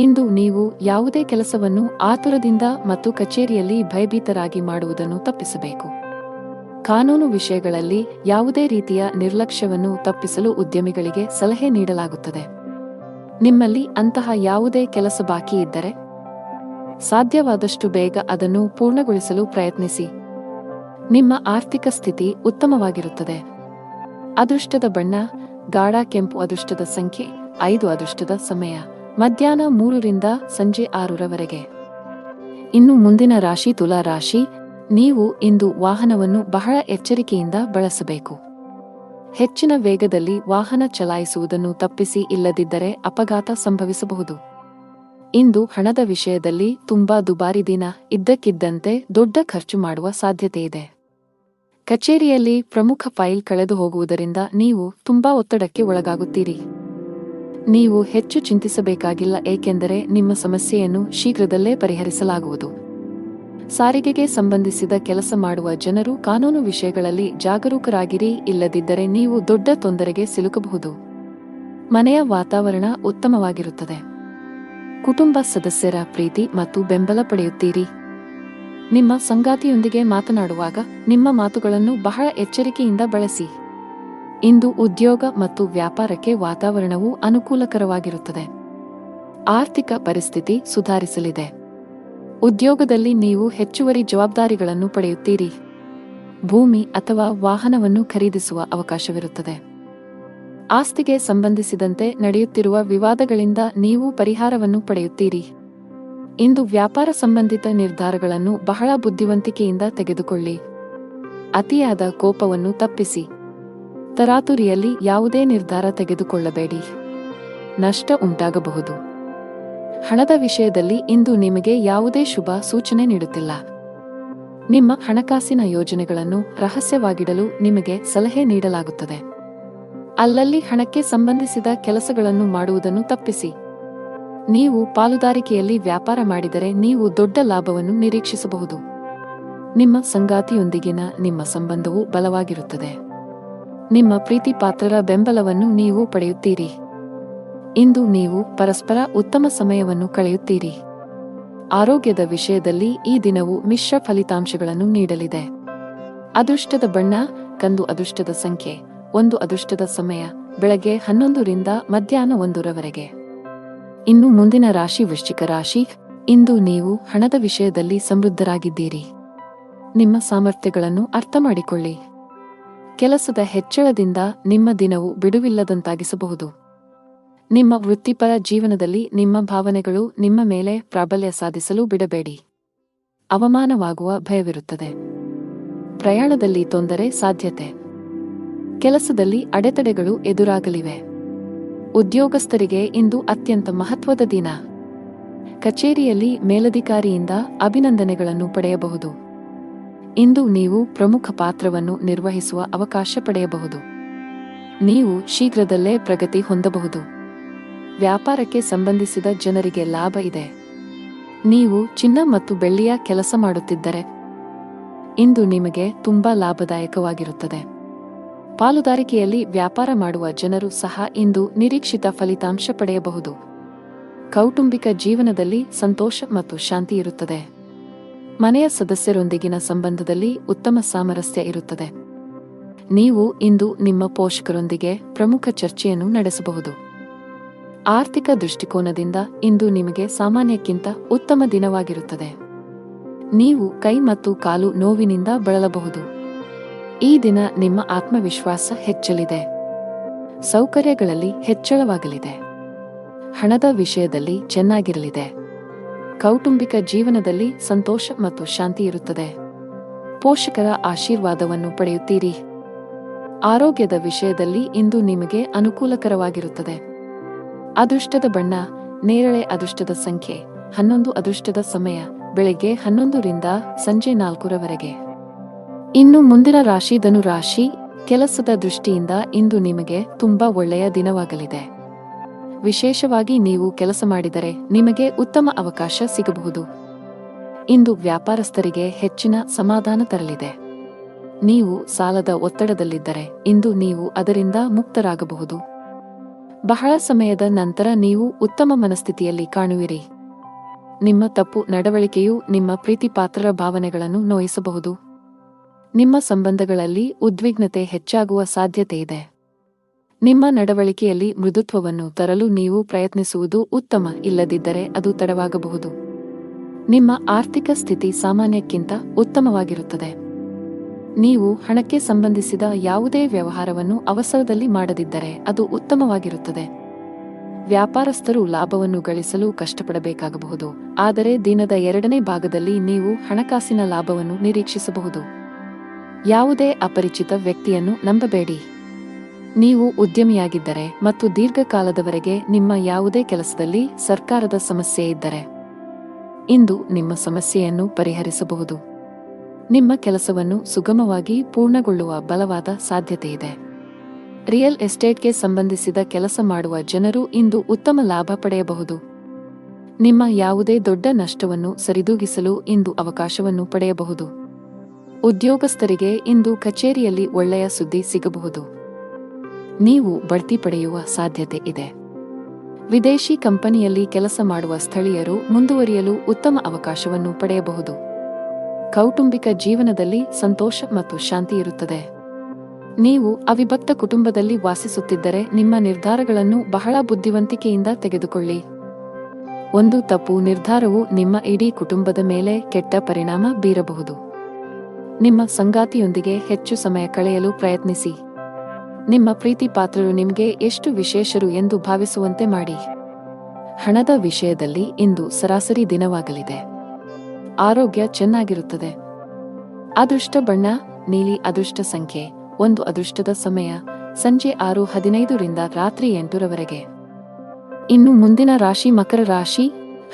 A: ಇಂದು ನೀವು ಯಾವುದೇ ಕೆಲಸವನ್ನು ಆತುರದಿಂದ ಮತ್ತು ಕಚೇರಿಯಲ್ಲಿ ಭಯಭೀತರಾಗಿ ಮಾಡುವುದನ್ನು ತಪ್ಪಿಸಬೇಕು. ಕಾನೂನು ವಿಷಯಗಳಲ್ಲಿ ಯಾವುದೇ ರೀತಿಯ ನಿರ್ಲಕ್ಷ್ಯವನ್ನು ತಪ್ಪಿಸಲು ಉದ್ಯಮಿಗಳಿಗೆ ಸಲಹೆ ನೀಡಲಾಗುತ್ತದೆ. ನಿಮ್ಮಲ್ಲಿ ಅಂತಹ ಯಾವುದೇ ಕೆಲಸ ಬಾಕಿ ಇದ್ದರೆ ಸಾಧ್ಯವಾದಷ್ಟು ಬೇಗ ಅದನ್ನು ಪೂರ್ಣಗೊಳಿಸಲು ಪ್ರಯತ್ನಿಸಿ. ನಿಮ್ಮ ಆರ್ಥಿಕ ಸ್ಥಿತಿ ಉತ್ತಮವಾಗಿರುತ್ತದೆ. ಅದೃಷ್ಟದ ಬಣ್ಣ ಗಾಢ ಕೆಂಪು. ಅದೃಷ್ಟದ ಸಂಖ್ಯೆ 5. ಅದೃಷ್ಟದ ಸಮಯ ಮಧ್ಯಾಹ್ನ 3 ರಿಂದ ಸಂಜೆ 6 ರವರೆಗೆ. ಇನ್ನು ಮುಂದಿನ ರಾಶಿ ತುಲಾ ರಾಶಿ. ನೀವು ಇಂದು ವಾಹನವನ್ನು ಬಹಳ ಎಚ್ಚರಿಕೆಯಿಂದ ಬಳಸಬೇಕು. ಹೆಚ್ಚಿನ ವೇಗದಲ್ಲಿ ವಾಹನ ಚಲಾಯಿಸುವುದನ್ನು ತಪ್ಪಿಸಿ, ಇಲ್ಲದಿದ್ದರೆ ಅಪಘಾತ ಸಂಭವಿಸಬಹುದು. ಇಂದು ಹಣದ ವಿಷಯದಲ್ಲಿ ತುಂಬಾ ದುಬಾರಿ ದಿನ. ಇದ್ದಕ್ಕಿದ್ದಂತೆ ದೊಡ್ಡ ಖರ್ಚು ಮಾಡುವ ಸಾಧ್ಯತೆಯಿದೆ. ಕಚೇರಿಯಲ್ಲಿ ಪ್ರಮುಖ ಫೈಲ್ ಕಳೆದು ಹೋಗುವುದರಿಂದ ನೀವು ತುಂಬಾ ಒತ್ತಡಕ್ಕೆ ಒಳಗಾಗುತ್ತೀರಿ. ನೀವು ಹೆಚ್ಚು ಚಿಂತಿಸಬೇಕಾಗಿಲ್ಲ, ಏಕೆಂದರೆ ನಿಮ್ಮ ಸಮಸ್ಯೆಯನ್ನು ಶೀಘ್ರದಲ್ಲೇ ಪರಿಹರಿಸಲಾಗುವುದು. ಸಾರಿಗೆಗೆ ಸಂಬಂಧಿಸಿದ ಕೆಲಸ ಮಾಡುವ ಜನರು ಕಾನೂನು ವಿಷಯಗಳಲ್ಲಿ ಜಾಗರೂಕರಾಗಿರಿ, ಇಲ್ಲದಿದ್ದರೆ ನೀವು ದೊಡ್ಡ ತೊಂದರೆಗೆ ಸಿಲುಕಬಹುದು. ಮನೆಯ ವಾತಾವರಣ ಉತ್ತಮವಾಗಿರುತ್ತದೆ. ಕುಟುಂಬ ಸದಸ್ಯರ ಪ್ರೀತಿ ಮತ್ತು ಬೆಂಬಲ ಪಡೆಯುತ್ತೀರಿ. ನಿಮ್ಮ ಸಂಗಾತಿಯೊಂದಿಗೆ ಮಾತನಾಡುವಾಗ ನಿಮ್ಮ ಮಾತುಗಳನ್ನು ಬಹಳ ಎಚ್ಚರಿಕೆಯಿಂದ ಬಳಸಿ. ಇಂದು ಉದ್ಯೋಗ ಮತ್ತು ವ್ಯಾಪಾರಕ್ಕೆ ವಾತಾವರಣವು ಅನುಕೂಲಕರವಾಗಿರುತ್ತದೆ. ಆರ್ಥಿಕ ಪರಿಸ್ಥಿತಿ ಸುಧಾರಿಸಲಿದೆ. ಉದ್ಯೋಗದಲ್ಲಿ ನೀವು ಹೆಚ್ಚುವರಿ ಜವಾಬ್ದಾರಿಗಳನ್ನು ಪಡೆಯುತ್ತೀರಿ. ಭೂಮಿ ಅಥವಾ ವಾಹನವನ್ನು ಖರೀದಿಸುವ ಅವಕಾಶವಿರುತ್ತದೆ. ಆಸ್ತಿಗೆ ಸಂಬಂಧಿಸಿದಂತೆ ನಡೆಯುತ್ತಿರುವ ವಿವಾದಗಳಿಂದ ನೀವು ಪರಿಹಾರವನ್ನು ಪಡೆಯುತ್ತೀರಿ. ಇಂದು ವ್ಯಾಪಾರ ಸಂಬಂಧಿತ ನಿರ್ಧಾರಗಳನ್ನು ಬಹಳ ಬುದ್ಧಿವಂತಿಕೆಯಿಂದ ತೆಗೆದುಕೊಳ್ಳಿ. ಅತಿಯಾದ ಕೋಪವನ್ನು ತಪ್ಪಿಸಿ. ತರಾತುರಿಯಲ್ಲಿ ಯಾವುದೇ ನಿರ್ಧಾರ ತೆಗೆದುಕೊಳ್ಳಬೇಡಿ. ನಷ್ಟ ಉಂಟಾಗಬಹುದು. ಹಣದ ವಿಷಯದಲ್ಲಿ ಇಂದು ನಿಮಗೆ ಯಾವುದೇ ಶುಭ ಸೂಚನೆ ನೀಡುತ್ತಿಲ್ಲ. ನಿಮ್ಮ ಹಣಕಾಸಿನ ಯೋಜನೆಗಳನ್ನು ರಹಸ್ಯವಾಗಿಡಲು ನಿಮಗೆ ಸಲಹೆ ನೀಡಲಾಗುತ್ತದೆ. ಅಲ್ಲಲ್ಲಿ ಹಣಕ್ಕೆ ಸಂಬಂಧಿಸಿದ ಕೆಲಸಗಳನ್ನು ಮಾಡುವುದನ್ನು ತಪ್ಪಿಸಿ. ನೀವು ಪಾಲುದಾರಿಕೆಯಲ್ಲಿ ವ್ಯಾಪಾರ ಮಾಡಿದರೆ ನೀವು ದೊಡ್ಡ ಲಾಭವನ್ನು ನಿರೀಕ್ಷಿಸಬಹುದು. ನಿಮ್ಮ ಸಂಗಾತಿಯೊಂದಿಗಿನ ನಿಮ್ಮ ಸಂಬಂಧವು ಬಲವಾಗಿರುತ್ತದೆ. ನಿಮ್ಮ ಪ್ರೀತಿಪಾತ್ರರ ಬೆಂಬಲವನ್ನು ನೀವು ಪಡೆಯುತ್ತೀರಿ. ಇಂದು ನೀವು ಪರಸ್ಪರ ಉತ್ತಮ ಸಮಯವನ್ನು ಕಳೆಯುತ್ತೀರಿ. ಆರೋಗ್ಯದ ವಿಷಯದಲ್ಲಿ ಈ ದಿನವು ಮಿಶ್ರ ಫಲಿತಾಂಶಗಳನ್ನು ನೀಡಲಿದೆ. ಅದೃಷ್ಟದ ಬಣ್ಣ ಕಂದು. ಅದೃಷ್ಟದ ಸಂಖ್ಯೆ 1. ಅದೃಷ್ಟದ ಸಮಯ ಬೆಳಗ್ಗೆ 11 ರಿಂದ ಮಧ್ಯಾಹ್ನ 1 ರವರೆಗೆ. ಇನ್ನು ಮುಂದಿನ ರಾಶಿ ವೃಶ್ಚಿಕ ರಾಶಿ. ಇಂದು ನೀವು ಹಣದ ವಿಷಯದಲ್ಲಿ ಸಮೃದ್ಧರಾಗಿದ್ದೀರಿ. ನಿಮ್ಮ ಸಾಮರ್ಥ್ಯಗಳನ್ನು ಅರ್ಥಮಾಡಿಕೊಳ್ಳಿ. ಕೆಲಸದ ಹೆಚ್ಚಳದಿಂದ ನಿಮ್ಮ ದಿನವು ಬಿಡುವಿಲ್ಲದಂತಾಗಿಸಬಹುದು. ನಿಮ್ಮ ವೃತ್ತಿಪರ ಜೀವನದಲ್ಲಿ ನಿಮ್ಮ ಭಾವನೆಗಳು ನಿಮ್ಮ ಮೇಲೆ ಪ್ರಾಬಲ್ಯ ಸಾಧಿಸಲು ಬಿಡಬೇಡಿ. ಅವಮಾನವಾಗುವ ಭಯವಿರುತ್ತದೆ. ಪ್ರಯಾಣದಲ್ಲಿ ತೊಂದರೆ ಸಾಧ್ಯತೆ. ಕೆಲಸದಲ್ಲಿ ಅಡೆತಡೆಗಳು ಎದುರಾಗಲಿವೆ. ಉದ್ಯೋಗಸ್ಥರಿಗೆ ಇಂದು ಅತ್ಯಂತ ಮಹತ್ವದ ದಿನ. ಕಚೇರಿಯಲ್ಲಿ ಮೇಲಧಿಕಾರಿಯಿಂದ ಅಭಿನಂದನೆಗಳನ್ನು ಪಡೆಯಬಹುದು. ಇಂದು ನೀವು ಪ್ರಮುಖ ಪಾತ್ರವನ್ನು ನಿರ್ವಹಿಸುವ ಅವಕಾಶ ಪಡೆಯಬಹುದು. ನೀವು ಶೀಘ್ರದಲ್ಲೇ ಪ್ರಗತಿ ಹೊಂದಬಹುದು. ವ್ಯಾಪಾರಕ್ಕೆ ಸಂಬಂಧಿಸಿದ ಜನರಿಗೆ ಲಾಭ ಇದೆ. ನೀವು ಚಿನ್ನ ಮತ್ತು ಬೆಳ್ಳಿಯ ಕೆಲಸ ಮಾಡುತ್ತಿದ್ದರೆ ಇಂದು ನಿಮಗೆ ತುಂಬಾ ಲಾಭದಾಯಕವಾಗಿರುತ್ತದೆ. ಪಾಲುದಾರಿಕೆಯಲ್ಲಿ ವ್ಯಾಪಾರ ಮಾಡುವ ಜನರು ಸಹ ಇಂದು ನಿರೀಕ್ಷಿತ ಫಲಿತಾಂಶ ಪಡೆಯಬಹುದು. ಕೌಟುಂಬಿಕ ಜೀವನದಲ್ಲಿ ಸಂತೋಷ ಮತ್ತು ಶಾಂತಿ ಇರುತ್ತದೆ. ಮನೆಯ ಸದಸ್ಯರೊಂದಿಗಿನ ಸಂಬಂಧದಲ್ಲಿ ಉತ್ತಮ ಸಾಮರಸ್ಯ ಇರುತ್ತದೆ. ನೀವು ಇಂದು ನಿಮ್ಮ ಪೋಷಕರೊಂದಿಗೆ ಪ್ರಮುಖ ಚರ್ಚೆಯನ್ನು ನಡೆಸಬಹುದು. ಆರ್ಥಿಕ ದೃಷ್ಟಿಕೋನದಿಂದ ಇಂದು ನಿಮಗೆ ಸಾಮಾನ್ಯಕ್ಕಿಂತ ಉತ್ತಮ ದಿನವಾಗಿರುತ್ತದೆ. ನೀವು ಕೈ ಮತ್ತು ಕಾಲು ನೋವಿನಿಂದ ಬಳಲಬಹುದು. ಈ ದಿನ ನಿಮ್ಮ ಆತ್ಮವಿಶ್ವಾಸ ಹೆಚ್ಚಲಿದೆ. ಸೌಕರ್ಯಗಳಲ್ಲಿ ಹೆಚ್ಚಳವಾಗಲಿದೆ. ಹಣದ ವಿಷಯದಲ್ಲಿ ಚೆನ್ನಾಗಿರಲಿದೆ. ಕೌಟುಂಬಿಕ ಜೀವನದಲ್ಲಿ ಸಂತೋಷ ಮತ್ತು ಶಾಂತಿ ಇರುತ್ತದೆ. ಪೋಷಕರ ಆಶೀರ್ವಾದವನ್ನು ಪಡೆಯುತ್ತೀರಿ. ಆರೋಗ್ಯದ ವಿಷಯದಲ್ಲಿ ಇಂದು ನಿಮಗೆ ಅನುಕೂಲಕರವಾಗಿರುತ್ತದೆ. ಅದೃಷ್ಟದ ಬಣ್ಣ ನೇರಳೆ. ಅದೃಷ್ಟದ ಸಂಖ್ಯೆ 11. ಅದೃಷ್ಟದ ಸಮಯ ಬೆಳಗ್ಗೆ 11 ರಿಂದ ಸಂಜೆ 4 ರವರೆಗೆ. ಇನ್ನು ಮುಂದಿನ ರಾಶಿ ಧನು ರಾಶಿ. ಕೆಲಸದ ದೃಷ್ಟಿಯಿಂದ ಇಂದು ನಿಮಗೆ ತುಂಬಾ ಒಳ್ಳೆಯ ದಿನವಾಗಲಿದೆ. ವಿಶೇಷವಾಗಿ ನೀವು ಕೆಲಸ ಮಾಡಿದರೆ ನಿಮಗೆ ಉತ್ತಮ ಅವಕಾಶ ಸಿಗಬಹುದು. ಇಂದು ವ್ಯಾಪಾರಸ್ಥರಿಗೆ ಹೆಚ್ಚಿನ ಸಮಾಧಾನ ತರಲಿದೆ. ನೀವು ಸಾಲದ ಒತ್ತಡದಲ್ಲಿದ್ದರೆ ಇಂದು ನೀವು ಅದರಿಂದ ಮುಕ್ತರಾಗಬಹುದು. ಬಹಳ ಸಮಯದ ನಂತರ ನೀವು ಉತ್ತಮ ಮನಸ್ಥಿತಿಯಲ್ಲಿ ಕಾಣುವಿರಿ. ನಿಮ್ಮ ತಪ್ಪು ನಡವಳಿಕೆಯು ನಿಮ್ಮ ಪ್ರೀತಿಪಾತ್ರರ ಭಾವನೆಗಳನ್ನು ನೋಯಿಸಬಹುದು. ನಿಮ್ಮ ಸಂಬಂಧಗಳಲ್ಲಿ ಉದ್ವಿಗ್ನತೆ ಹೆಚ್ಚಾಗುವ ಸಾಧ್ಯತೆಯಿದೆ. ನಿಮ್ಮ ನಡವಳಿಕೆಯಲ್ಲಿ ಮೃದುತ್ವವನ್ನು ತರಲು ನೀವು ಪ್ರಯತ್ನಿಸುವುದು ಉತ್ತಮ. ಇಲ್ಲದಿದ್ದರೆ ಅದು ತಡವಾಗಬಹುದು. ನಿಮ್ಮ ಆರ್ಥಿಕ ಸ್ಥಿತಿ ಸಾಮಾನ್ಯಕ್ಕಿಂತ ಉತ್ತಮವಾಗಿರುತ್ತದೆ. ನೀವು ಹಣಕ್ಕೆ ಸಂಬಂಧಿಸಿದ ಯಾವುದೇ ವ್ಯವಹಾರವನ್ನು ಅವಸರದಲ್ಲಿ ಮಾಡದಿದ್ದರೆ ಅದು ಉತ್ತಮವಾಗಿರುತ್ತದೆ. ವ್ಯಾಪಾರಸ್ಥರು ಲಾಭವನ್ನು ಗಳಿಸಲು ಕಷ್ಟಪಡಬೇಕಾಗಬಹುದು. ಆದರೆ ದಿನದ 2ನೇ ಭಾಗದಲ್ಲಿ ನೀವು ಹಣಕಾಸಿನ ಲಾಭವನ್ನು ನಿರೀಕ್ಷಿಸಬಹುದು. ಯಾವುದೇ ಅಪರಿಚಿತ ವ್ಯಕ್ತಿಯನ್ನು ನಂಬಬೇಡಿ. ನೀವು ಉದ್ಯಮಿಯಾಗಿದ್ದರೆ ಮತ್ತು ದೀರ್ಘಕಾಲದವರೆಗೆ ನಿಮ್ಮ ಯಾವುದೇ ಕೆಲಸದಲ್ಲಿ ಸರ್ಕಾರದ ಸಮಸ್ಯೆ ಇದ್ದರೆ ಇಂದು ನಿಮ್ಮ ಸಮಸ್ಯೆಯನ್ನು ಪರಿಹರಿಸಬಹುದು. ನಿಮ್ಮ ಕೆಲಸವನ್ನು ಸುಗಮವಾಗಿ ಪೂರ್ಣಗೊಳ್ಳುವ ಬಲವಾದ ಸಾಧ್ಯತೆಯಿದೆ. ರಿಯಲ್ ಎಸ್ಟೇಟ್ಗೆ ಸಂಬಂಧಿಸಿದ ಕೆಲಸ ಮಾಡುವ ಜನರು ಇಂದು ಉತ್ತಮ ಲಾಭ ಪಡೆಯಬಹುದು. ನಿಮ್ಮ ಯಾವುದೇ ದೊಡ್ಡ ನಷ್ಟವನ್ನು ಸರಿದೂಗಿಸಲು ಇಂದು ಅವಕಾಶವನ್ನು ಪಡೆಯಬಹುದು. ಉದ್ಯೋಗಸ್ಥರಿಗೆ ಇಂದು ಕಚೇರಿಯಲ್ಲಿ ಒಳ್ಳೆಯ ಸುದ್ದಿ ಸಿಗಬಹುದು. ನೀವು ಬಡ್ತಿ ಪಡೆಯುವ ಸಾಧ್ಯತೆ ಇದೆ. ವಿದೇಶಿ ಕಂಪನಿಯಲ್ಲಿ ಕೆಲಸ ಮಾಡುವ ಸ್ಥಳೀಯರು ಮುಂದುವರಿಯಲು ಉತ್ತಮ ಅವಕಾಶವನ್ನು ಪಡೆಯಬಹುದು. ಕೌಟುಂಬಿಕ ಜೀವನದಲ್ಲಿ ಸಂತೋಷ ಮತ್ತು ಶಾಂತಿ ಇರುತ್ತದೆ. ನೀವು ಅವಿಭಕ್ತ ಕುಟುಂಬದಲ್ಲಿ ವಾಸಿಸುತ್ತಿದ್ದರೆ ನಿಮ್ಮ ನಿರ್ಧಾರಗಳನ್ನು ಬಹಳ ಬುದ್ಧಿವಂತಿಕೆಯಿಂದ ತೆಗೆದುಕೊಳ್ಳಿ. ಒಂದು ತಪ್ಪು ನಿರ್ಧಾರವು ನಿಮ್ಮ ಇಡೀ ಕುಟುಂಬದ ಮೇಲೆ ಕೆಟ್ಟ ಪರಿಣಾಮ ಬೀರಬಹುದು. ನಿಮ್ಮ ಸಂಗಾತಿಯೊಂದಿಗೆ ಹೆಚ್ಚು ಸಮಯ ಕಳೆಯಲು ಪ್ರಯತ್ನಿಸಿ. ನಿಮ್ಮ ಪ್ರೀತಿಪಾತ್ರರು ನಿಮಗೆ ಎಷ್ಟು ವಿಶೇಷರು ಎಂದು ಭಾವಿಸುವಂತೆ ಮಾಡಿ. ಹಣದ ವಿಷಯದಲ್ಲಿ ಇಂದು ಸರಾಸರಿ ದಿನವಾಗಲಿದೆ. ಆರೋಗ್ಯ ಚೆನ್ನಾಗಿರುತ್ತದೆ. ಅದೃಷ್ಟ ಬಣ್ಣ ನೀಲಿ. ಅದೃಷ್ಟ ಸಂಖ್ಯೆ 1. ಅದೃಷ್ಟದ ಸಮಯ ಸಂಜೆ 6:15 ರಿಂದ ರಾತ್ರಿ 8 ರವರೆಗೆ. ಇನ್ನು ಮುಂದಿನ ರಾಶಿ ಮಕರ ರಾಶಿ.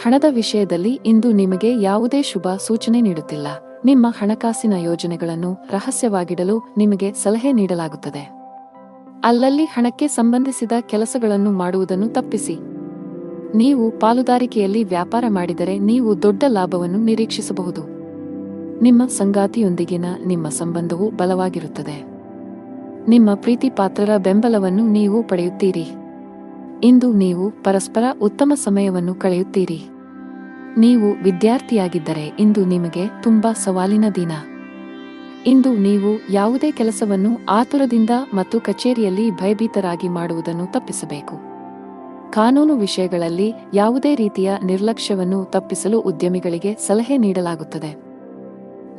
A: ಹಣದ ವಿಷಯದಲ್ಲಿ ಇಂದು ನಿಮಗೆ ಯಾವುದೇ ಶುಭ ಸೂಚನೆ ನೀಡುತ್ತಿಲ್ಲ. ನಿಮ್ಮ ಹಣಕಾಸಿನ ಯೋಜನೆಗಳನ್ನು ರಹಸ್ಯವಾಗಿಡಲು ನಿಮಗೆ ಸಲಹೆ ನೀಡಲಾಗುತ್ತದೆ. ಅಲ್ಲಲ್ಲಿ ಹಣಕ್ಕೆ ಸಂಬಂಧಿಸಿದ ಕೆಲಸಗಳನ್ನು ಮಾಡುವುದನ್ನು ತಪ್ಪಿಸಿ. ನೀವು ಪಾಲುದಾರಿಕೆಯಲ್ಲಿ ವ್ಯಾಪಾರ ಮಾಡಿದರೆ ನೀವು ದೊಡ್ಡ ಲಾಭವನ್ನು ನಿರೀಕ್ಷಿಸಬಹುದು. ನಿಮ್ಮ ಸಂಗಾತಿಯೊಂದಿಗಿನ ನಿಮ್ಮ ಸಂಬಂಧವು ಬಲವಾಗಿರುತ್ತದೆ. ನಿಮ್ಮ ಪ್ರೀತಿಪಾತ್ರರ ಬೆಂಬಲವನ್ನು ನೀವು ಪಡೆಯುತ್ತೀರಿ. ಇಂದು ನೀವು ಪರಸ್ಪರ ಉತ್ತಮ ಸಮಯವನ್ನು ಕಳೆಯುತ್ತೀರಿ. ನೀವು ವಿದ್ಯಾರ್ಥಿಯಾಗಿದ್ದರೆ ಇಂದು ನಿಮಗೆ ತುಂಬಾ ಸವಾಲಿನ ದಿನ. ಇಂದು ನೀವು ಯಾವುದೇ ಕೆಲಸವನ್ನು ಆತುರದಿಂದ ಮತ್ತು ಕಚೇರಿಯಲ್ಲಿ ಭಯಭೀತರಾಗಿ ಮಾಡುವುದನ್ನು ತಪ್ಪಿಸಬೇಕು. ಕಾನೂನು ವಿಷಯಗಳಲ್ಲಿ ಯಾವುದೇ ರೀತಿಯ ನಿರ್ಲಕ್ಷ್ಯವನ್ನು ತಪ್ಪಿಸಲು ಉದ್ಯಮಿಗಳಿಗೆ ಸಲಹೆ ನೀಡಲಾಗುತ್ತದೆ.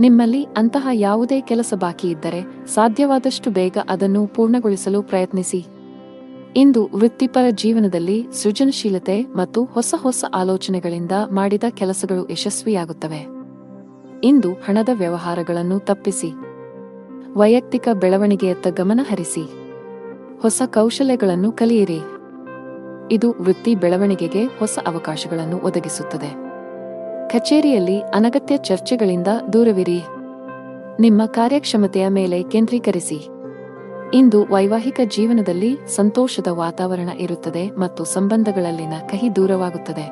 A: ನಿಮ್ಮಲ್ಲಿ ಅಂತಹ ಯಾವುದೇ ಕೆಲಸ ಬಾಕಿ ಇದ್ದರೆ ಸಾಧ್ಯವಾದಷ್ಟು ಬೇಗ ಅದನ್ನು ಪೂರ್ಣಗೊಳಿಸಲು ಪ್ರಯತ್ನಿಸಿ. ಇಂದು ವೃತ್ತಿಪರ ಜೀವನದಲ್ಲಿ ಸೃಜನಶೀಲತೆ ಮತ್ತು ಹೊಸ ಹೊಸ ಆಲೋಚನೆಗಳಿಂದ ಮಾಡಿದ ಕೆಲಸಗಳು ಯಶಸ್ವಿಯಾಗುತ್ತವೆ. ಇಂದು ಹಣದ ವ್ಯವಹಾರಗಳನ್ನು ತಪ್ಪಿಸಿ. ವೈಯಕ್ತಿಕ ಬೆಳವಣಿಗೆಯತ್ತ ಗಮನ ಹರಿಸಿ. ಹೊಸ ಕೌಶಲ್ಯಗಳನ್ನು ಕಲಿಯಿರಿ. ಇದು ವೃತ್ತಿ ಬೆಳವಣಿಗೆಗೆ ಹೊಸ ಅವಕಾಶಗಳನ್ನು ಒದಗಿಸುತ್ತದೆ. ಕಚೇರಿಯಲ್ಲಿ ಅನಗತ್ಯ ಚರ್ಚೆಗಳಿಂದ ದೂರವಿರಿ. ನಿಮ್ಮ ಕಾರ್ಯಕ್ಷಮತೆಯ ಮೇಲೆ ಕೇಂದ್ರೀಕರಿಸಿ. ಇಂದು ವೈವಾಹಿಕ ಜೀವನದಲ್ಲಿ ಸಂತೋಷದ ವಾತಾವರಣ ಇರುತ್ತದೆ ಮತ್ತು ಸಂಬಂಧಗಳಲ್ಲಿನ ಕಹಿ ದೂರವಾಗುತ್ತದೆ.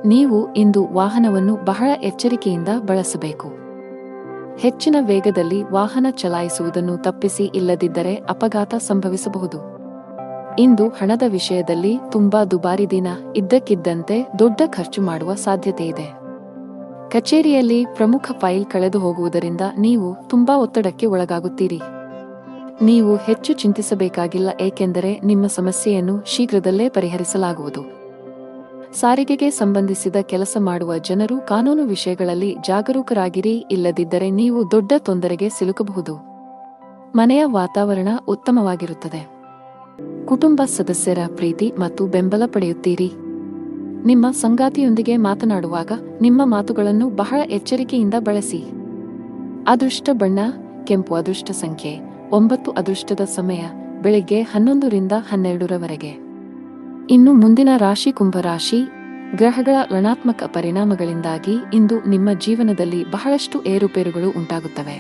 A: ನೀವು ಇಂದು ವಾಹನವನ್ನು ಬಹಳ ಎಚ್ಚರಿಕೆಯಿಂದ ಬಳಸಬೇಕು. ಹೆಚ್ಚಿನ ವೇಗದಲ್ಲಿ ವಾಹನ ಚಲಾಯಿಸುವುದನ್ನು ತಪ್ಪಿಸಿ, ಇಲ್ಲದಿದ್ದರೆ ಅಪಘಾತ ಸಂಭವಿಸಬಹುದು. ಇಂದು ಹಣದ ವಿಷಯದಲ್ಲಿ ತುಂಬಾ ದುಬಾರಿ ದಿನ. ಇದ್ದಕ್ಕಿದ್ದಂತೆ ದೊಡ್ಡ ಖರ್ಚು ಮಾಡುವ ಸಾಧ್ಯತೆಯಿದೆ. ಕಚೇರಿಯಲ್ಲಿ ಪ್ರಮುಖ ಫೈಲ್ ಕಳೆದು ಹೋಗುವುದರಿಂದ ನೀವು ತುಂಬಾ ಒತ್ತಡಕ್ಕೆ ಒಳಗಾಗುತ್ತೀರಿ. ನೀವು ಹೆಚ್ಚು ಚಿಂತಿಸಬೇಕಾಗಿಲ್ಲ, ಏಕೆಂದರೆ ನಿಮ್ಮ ಸಮಸ್ಯೆಯನ್ನು ಶೀಘ್ರದಲ್ಲೇ ಪರಿಹರಿಸಲಾಗುವುದು. ಸಾರಿಗೆಗೆ ಸಂಬಂಧಿಸಿದ ಕೆಲಸ ಮಾಡುವ ಜನರು ಕಾನೂನು ವಿಷಯಗಳಲ್ಲಿ ಜಾಗರೂಕರಾಗಿರಿ, ಇಲ್ಲದಿದ್ದರೆ ನೀವು ದೊಡ್ಡ ತೊಂದರೆಗೆ ಸಿಲುಕಬಹುದು. ಮನೆಯ ವಾತಾವರಣ ಉತ್ತಮವಾಗಿರುತ್ತದೆ. ಕುಟುಂಬ ಸದಸ್ಯರ ಪ್ರೀತಿ ಮತ್ತು ಬೆಂಬಲ ಪಡೆಯುತ್ತೀರಿ. ನಿಮ್ಮ ಸಂಗಾತಿಯೊಂದಿಗೆ ಮಾತನಾಡುವಾಗ ನಿಮ್ಮ ಮಾತುಗಳನ್ನು ಬಹಳ ಎಚ್ಚರಿಕೆಯಿಂದ ಬಳಸಿ. ಅದೃಷ್ಟ ಬಣ್ಣ ಕೆಂಪು. ಅದೃಷ್ಟ ಸಂಖ್ಯೆ 9. ಅದೃಷ್ಟದ ಸಮಯ ಬೆಳಿಗ್ಗೆ 11 ರಿಂದ 12 ಇನ್ನು ಮುಂದಿನ ರಾಶಿ ಕುಂಭರಾಶಿ. ಗ್ರಹಗಳ ಋಣಾತ್ಮಕ ಪರಿಣಾಮಗಳಿಂದಾಗಿ ಇಂದು ನಿಮ್ಮ ಜೀವನದಲ್ಲಿ ಬಹಳಷ್ಟು ಏರುಪೇರುಗಳು ಉಂಟಾಗುತ್ತವೆ.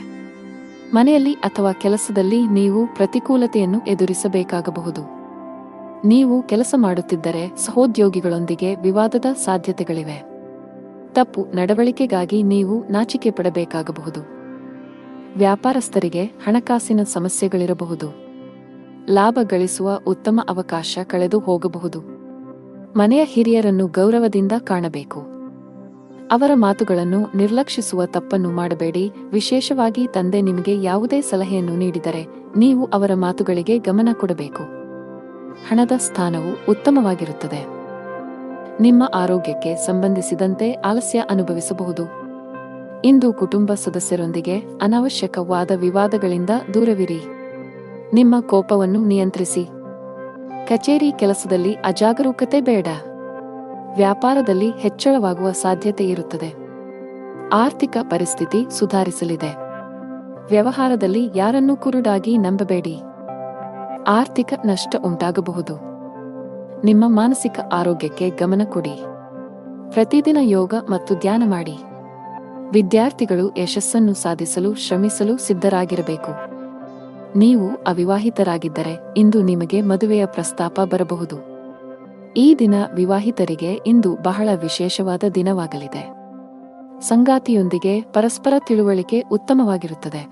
A: ಮನೆಯಲ್ಲಿ ಅಥವಾ ಕೆಲಸದಲ್ಲಿ ನೀವು ಪ್ರತಿಕೂಲತೆಯನ್ನು ಎದುರಿಸಬೇಕಾಗಬಹುದು. ನೀವು ಕೆಲಸ ಮಾಡುತ್ತಿದ್ದರೆ ಸಹೋದ್ಯೋಗಿಗಳೊಂದಿಗೆ ವಿವಾದದ ಸಾಧ್ಯತೆಗಳಿವೆ. ತಪ್ಪು ನಡವಳಿಕೆಗಾಗಿ ನೀವು ನಾಚಿಕೆ ಪಡಬೇಕಾಗಬಹುದು. ವ್ಯಾಪಾರಸ್ಥರಿಗೆ ಹಣಕಾಸಿನ ಸಮಸ್ಯೆಗಳಿರಬಹುದು. ಲಾಭ ಗಳಿಸುವ ಉತ್ತಮ ಅವಕಾಶ ಕಳೆದು ಹೋಗಬಹುದು. ಮನೆಯ ಹಿರಿಯರನ್ನು ಗೌರವದಿಂದ ಕಾಣಬೇಕು. ಅವರ ಮಾತುಗಳನ್ನು ನಿರ್ಲಕ್ಷಿಸುವ ತಪ್ಪನ್ನು ಮಾಡಬೇಡಿ. ವಿಶೇಷವಾಗಿ ತಂದೆ ನಿಮಗೆ ಯಾವುದೇ ಸಲಹೆಯನ್ನು ನೀಡಿದರೆ ನೀವು ಅವರ ಮಾತುಗಳಿಗೆ ಗಮನ ಕೊಡಬೇಕು. ಹಣದ ಸ್ಥಾನವು ಉತ್ತಮವಾಗಿರುತ್ತದೆ. ನಿಮ್ಮ ಆರೋಗ್ಯಕ್ಕೆ ಸಂಬಂಧಿಸಿದಂತೆ ಆಲಸ್ಯ ಅನುಭವಿಸಬಹುದು. ಇಂದು ಕುಟುಂಬ ಸದಸ್ಯರೊಂದಿಗೆ ಅನಾವಶ್ಯಕ ವಾದ ವಿವಾದಗಳಿಂದ ದೂರವಿರಿ. ನಿಮ್ಮ ಕೋಪವನ್ನು ನಿಯಂತ್ರಿಸಿ. ಕಚೇರಿ ಕೆಲಸದಲ್ಲಿ ಅಜಾಗರೂಕತೆ ಬೇಡ. ವ್ಯಾಪಾರದಲ್ಲಿ ಹೆಚ್ಚಳವಾಗುವ ಸಾಧ್ಯತೆ ಇರುತ್ತದೆ. ಆರ್ಥಿಕ ಪರಿಸ್ಥಿತಿ ಸುಧಾರಿಸಲಿದೆ. ವ್ಯವಹಾರದಲ್ಲಿ ಯಾರನ್ನೂ ಕುರುಡಾಗಿ ನಂಬಬೇಡಿ. ಆರ್ಥಿಕ ನಷ್ಟ ಉಂಟಾಗಬಹುದು. ನಿಮ್ಮ ಮಾನಸಿಕ ಆರೋಗ್ಯಕ್ಕೆ ಗಮನ ಕೊಡಿ. ಪ್ರತಿದಿನ ಯೋಗ ಮತ್ತು ಧ್ಯಾನ ಮಾಡಿ. ವಿದ್ಯಾರ್ಥಿಗಳು ಯಶಸ್ಸನ್ನು ಸಾಧಿಸಲು ಶ್ರಮಿಸಲು ಸಿದ್ಧರಾಗಿರಬೇಕು. ನೀವು ಅವಿವಾಹಿತರಾಗಿದ್ದರೆ ಇಂದು ನಿಮಗೆ ಮದುವೆಯ ಪ್ರಸ್ತಾಪ ಬರಬಹುದು. ಈ ದಿನ ವಿವಾಹಿತರಿಗೆ ಇಂದು ಬಹಳ ವಿಶೇಷವಾದ ದಿನವಾಗಲಿದೆ. ಸಂಗಾತಿಯೊಂದಿಗೆ ಪರಸ್ಪರ ತಿಳುವಳಿಕೆ ಉತ್ತಮವಾಗಿರುತ್ತದೆ.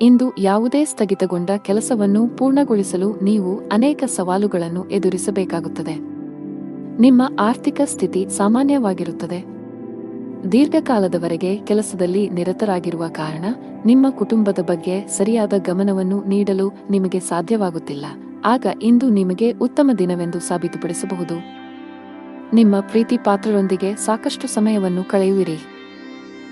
A: ಇಂದು ಯಾವುದೇ ಸ್ಥಗಿತಗೊಂಡ ಕೆಲಸವನ್ನು ಪೂರ್ಣಗೊಳಿಸಲು ನೀವು ಅನೇಕ ಸವಾಲುಗಳನ್ನು ಎದುರಿಸಬೇಕಾಗುತ್ತದೆ. ನಿಮ್ಮ ಆರ್ಥಿಕ ಸ್ಥಿತಿ ಸಾಮಾನ್ಯವಾಗಿರುತ್ತದೆ. ದೀರ್ಘಕಾಲದವರೆಗೆ ಕೆಲಸದಲ್ಲಿ ನಿರತರಾಗಿರುವ ಕಾರಣ ನಿಮ್ಮ ಕುಟುಂಬದ ಬಗ್ಗೆ ಸರಿಯಾದ ಗಮನವನ್ನು ನೀಡಲು ನಿಮಗೆ ಸಾಧ್ಯವಾಗುತ್ತಿಲ್ಲ. ಆಗ ಇಂದು ನಿಮಗೆ ಉತ್ತಮ ದಿನವೆಂದು ಸಾಬೀತುಪಡಿಸಬಹುದು. ನಿಮ್ಮ ಪ್ರೀತಿ ಪಾತ್ರರೊಂದಿಗೆ ಸಾಕಷ್ಟು ಸಮಯವನ್ನು ಕಳೆಯುವಿರಿ.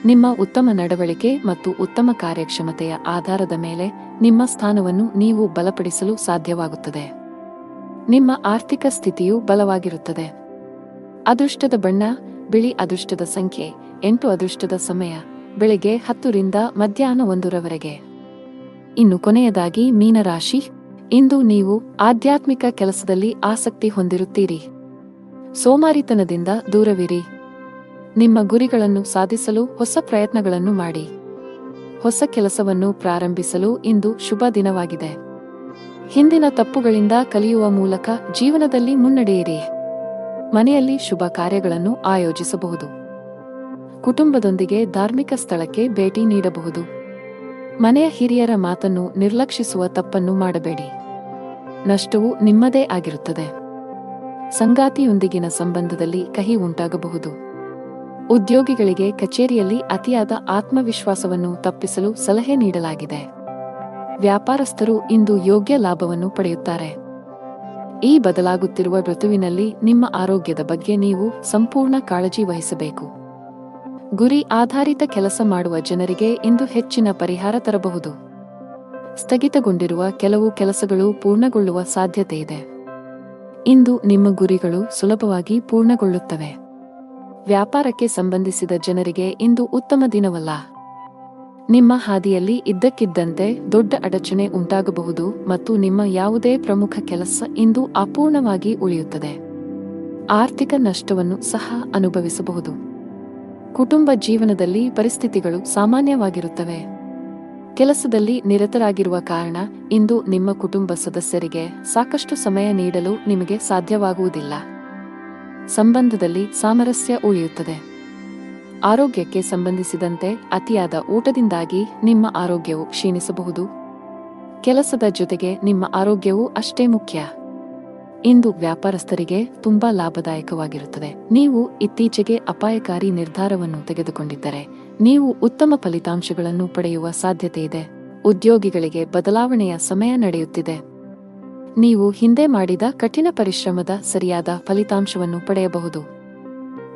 A: ನಿಮ್ಮ ಉತ್ತಮ ನಡವಳಿಕೆ ಮತ್ತು ಉತ್ತಮ ಕಾರ್ಯಕ್ಷಮತೆಯ ಆಧಾರದ ಮೇಲೆ ನಿಮ್ಮ ಸ್ಥಾನವನ್ನು ನೀವು ಬಲಪಡಿಸಲು ಸಾಧ್ಯವಾಗುತ್ತದೆ. ನಿಮ್ಮ ಆರ್ಥಿಕ ಸ್ಥಿತಿಯು ಬಲವಾಗಿರುತ್ತದೆ. ಅದೃಷ್ಟದ ಬಣ್ಣ ಬಿಳಿ. ಅದೃಷ್ಟದ ಸಂಖ್ಯೆ 8. ಅದೃಷ್ಟದ ಸಮಯ ಬೆಳಿಗ್ಗೆ 10 ರಿಂದ ಮಧ್ಯಾಹ್ನ 1 ಇನ್ನು ಕೊನೆಯದಾಗಿ ಮೀನರಾಶಿ. ಇಂದು ನೀವು ಆಧ್ಯಾತ್ಮಿಕ ಕೆಲಸದಲ್ಲಿ ಆಸಕ್ತಿ ಹೊಂದಿರುತ್ತೀರಿ. ಸೋಮಾರಿತನದಿಂದ ದೂರವಿರಿ. ನಿಮ್ಮ ಗುರಿಗಳನ್ನು ಸಾಧಿಸಲು ಹೊಸ ಪ್ರಯತ್ನಗಳನ್ನು ಮಾಡಿ. ಹೊಸ ಕೆಲಸವನ್ನು ಪ್ರಾರಂಭಿಸಲು ಇಂದು ಶುಭ ದಿನವಾಗಿದೆ. ಹಿಂದಿನ ತಪ್ಪುಗಳಿಂದ ಕಲಿಯುವ ಮೂಲಕ ಜೀವನದಲ್ಲಿ ಮುನ್ನಡೆಯಿರಿ. ಮನೆಯಲ್ಲಿ ಶುಭ ಕಾರ್ಯಗಳನ್ನು ಆಯೋಜಿಸಬಹುದು. ಕುಟುಂಬದೊಂದಿಗೆ ಧಾರ್ಮಿಕ ಸ್ಥಳಕ್ಕೆ ಭೇಟಿ ನೀಡಬಹುದು. ಮನೆಯ ಹಿರಿಯರ ಮಾತನ್ನು ನಿರ್ಲಕ್ಷಿಸುವ ತಪ್ಪನ್ನು ಮಾಡಬೇಡಿ. ನಷ್ಟವು ನಿಮ್ಮದೇ ಆಗಿರುತ್ತದೆ. ಸಂಗಾತಿಯೊಂದಿಗಿನ ಸಂಬಂಧದಲ್ಲಿ ಕಹಿ ಉಂಟಾಗಬಹುದು. ಉದ್ಯೋಗಿಗಳಿಗೆ ಕಚೇರಿಯಲ್ಲಿ ಅತಿಯಾದ ಆತ್ಮವಿಶ್ವಾಸವನ್ನು ತಪ್ಪಿಸಲು ಸಲಹೆ ನೀಡಲಾಗಿದೆ. ವ್ಯಾಪಾರಸ್ಥರು ಇಂದು ಯೋಗ್ಯ ಲಾಭವನ್ನು ಪಡೆಯುತ್ತಾರೆ. ಈ ಬದಲಾಗುತ್ತಿರುವ ಋತುವಿನಲ್ಲಿ ನಿಮ್ಮ ಆರೋಗ್ಯದ ಬಗ್ಗೆ ನೀವು ಸಂಪೂರ್ಣ ಕಾಳಜಿ ವಹಿಸಬೇಕು. ಗುರಿ ಆಧಾರಿತ ಕೆಲಸ ಮಾಡುವ ಜನರಿಗೆ ಇಂದು ಹೆಚ್ಚಿನ ಪರಿಹಾರ ತರಬಹುದು. ಸ್ಥಗಿತಗೊಂಡಿರುವ ಕೆಲವು ಕೆಲಸಗಳು ಪೂರ್ಣಗೊಳ್ಳುವ ಸಾಧ್ಯತೆಯಿದೆ. ಇಂದು ನಿಮ್ಮ ಗುರಿಗಳು ಸುಲಭವಾಗಿ ಪೂರ್ಣಗೊಳ್ಳುತ್ತವೆ. ವ್ಯಾಪಾರಕ್ಕೆ ಸಂಬಂಧಿಸಿದ ಜನರಿಗೆ ಇಂದು ಉತ್ತಮ ದಿನವಲ್ಲ. ನಿಮ್ಮ ಹಾದಿಯಲ್ಲಿ ಇದ್ದಕ್ಕಿದ್ದಂತೆ ದೊಡ್ಡ ಅಡಚಣೆ ಉಂಟಾಗಬಹುದು ಮತ್ತು ನಿಮ್ಮ ಯಾವುದೇ ಪ್ರಮುಖ ಕೆಲಸ ಇಂದು ಅಪೂರ್ಣವಾಗಿ ಉಳಿಯುತ್ತದೆ. ಆರ್ಥಿಕ ನಷ್ಟವನ್ನು ಸಹ ಅನುಭವಿಸಬಹುದು. ಕುಟುಂಬ ಜೀವನದಲ್ಲಿ ಪರಿಸ್ಥಿತಿಗಳು ಸಾಮಾನ್ಯವಾಗಿರುತ್ತವೆ. ಕೆಲಸದಲ್ಲಿ ನಿರತರಾಗಿರುವ ಕಾರಣ ಇಂದು ನಿಮ್ಮ ಕುಟುಂಬ ಸದಸ್ಯರಿಗೆ ಸಾಕಷ್ಟು ಸಮಯ ನೀಡಲು ನಿಮಗೆ ಸಾಧ್ಯವಾಗುವುದಿಲ್ಲ. ಸಂಬಂಧದಲ್ಲಿ ಸಾಮರಸ್ಯ ಉಳಿಯುತ್ತದೆ. ಆರೋಗ್ಯಕ್ಕೆ ಸಂಬಂಧಿಸಿದಂತೆ ಅತಿಯಾದ ಊಟದಿಂದಾಗಿ ನಿಮ್ಮ ಆರೋಗ್ಯವು ಕ್ಷೀಣಿಸಬಹುದು. ಕೆಲಸದ ಜೊತೆಗೆ ನಿಮ್ಮ ಆರೋಗ್ಯವೂ ಅಷ್ಟೇ ಮುಖ್ಯ. ಇಂದು ವ್ಯಾಪಾರಸ್ಥರಿಗೆ ತುಂಬಾ ಲಾಭದಾಯಕವಾಗಿರುತ್ತದೆ. ನೀವು ಇತ್ತೀಚೆಗೆ ಅಪಾಯಕಾರಿ ನಿರ್ಧಾರವನ್ನು ತೆಗೆದುಕೊಂಡಿದ್ದರೆ ನೀವು ಉತ್ತಮ ಫಲಿತಾಂಶಗಳನ್ನು ಪಡೆಯುವ ಸಾಧ್ಯತೆಯಿದೆ. ಉದ್ಯೋಗಿಗಳಿಗೆ ಬದಲಾವಣೆಯ ಸಮಯ ನಡೆಯುತ್ತಿದೆ. ನೀವು ಹಿಂದೆ ಮಾಡಿದ ಕಠಿಣ ಪರಿಶ್ರಮದ ಸರಿಯಾದ ಫಲಿತಾಂಶವನ್ನು ಪಡೆಯಬಹುದು.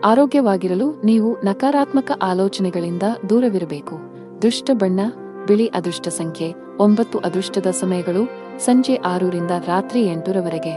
A: ಆರೋಗ್ಯವಾಗಿರಲು ನೀವು ನಕಾರಾತ್ಮಕ ಆಲೋಚನೆಗಳಿಂದ ದೂರವಿರಬೇಕು. ದುಷ್ಟ ಬಣ್ಣ ಬಿಳಿ. ಅದೃಷ್ಟ ಸಂಖ್ಯೆ 9. ಅದೃಷ್ಟದ ಸಮಯಗಳು ಸಂಜೆ 6 ರಿಂದ ರಾತ್ರಿ 8 ರವರೆಗೆ.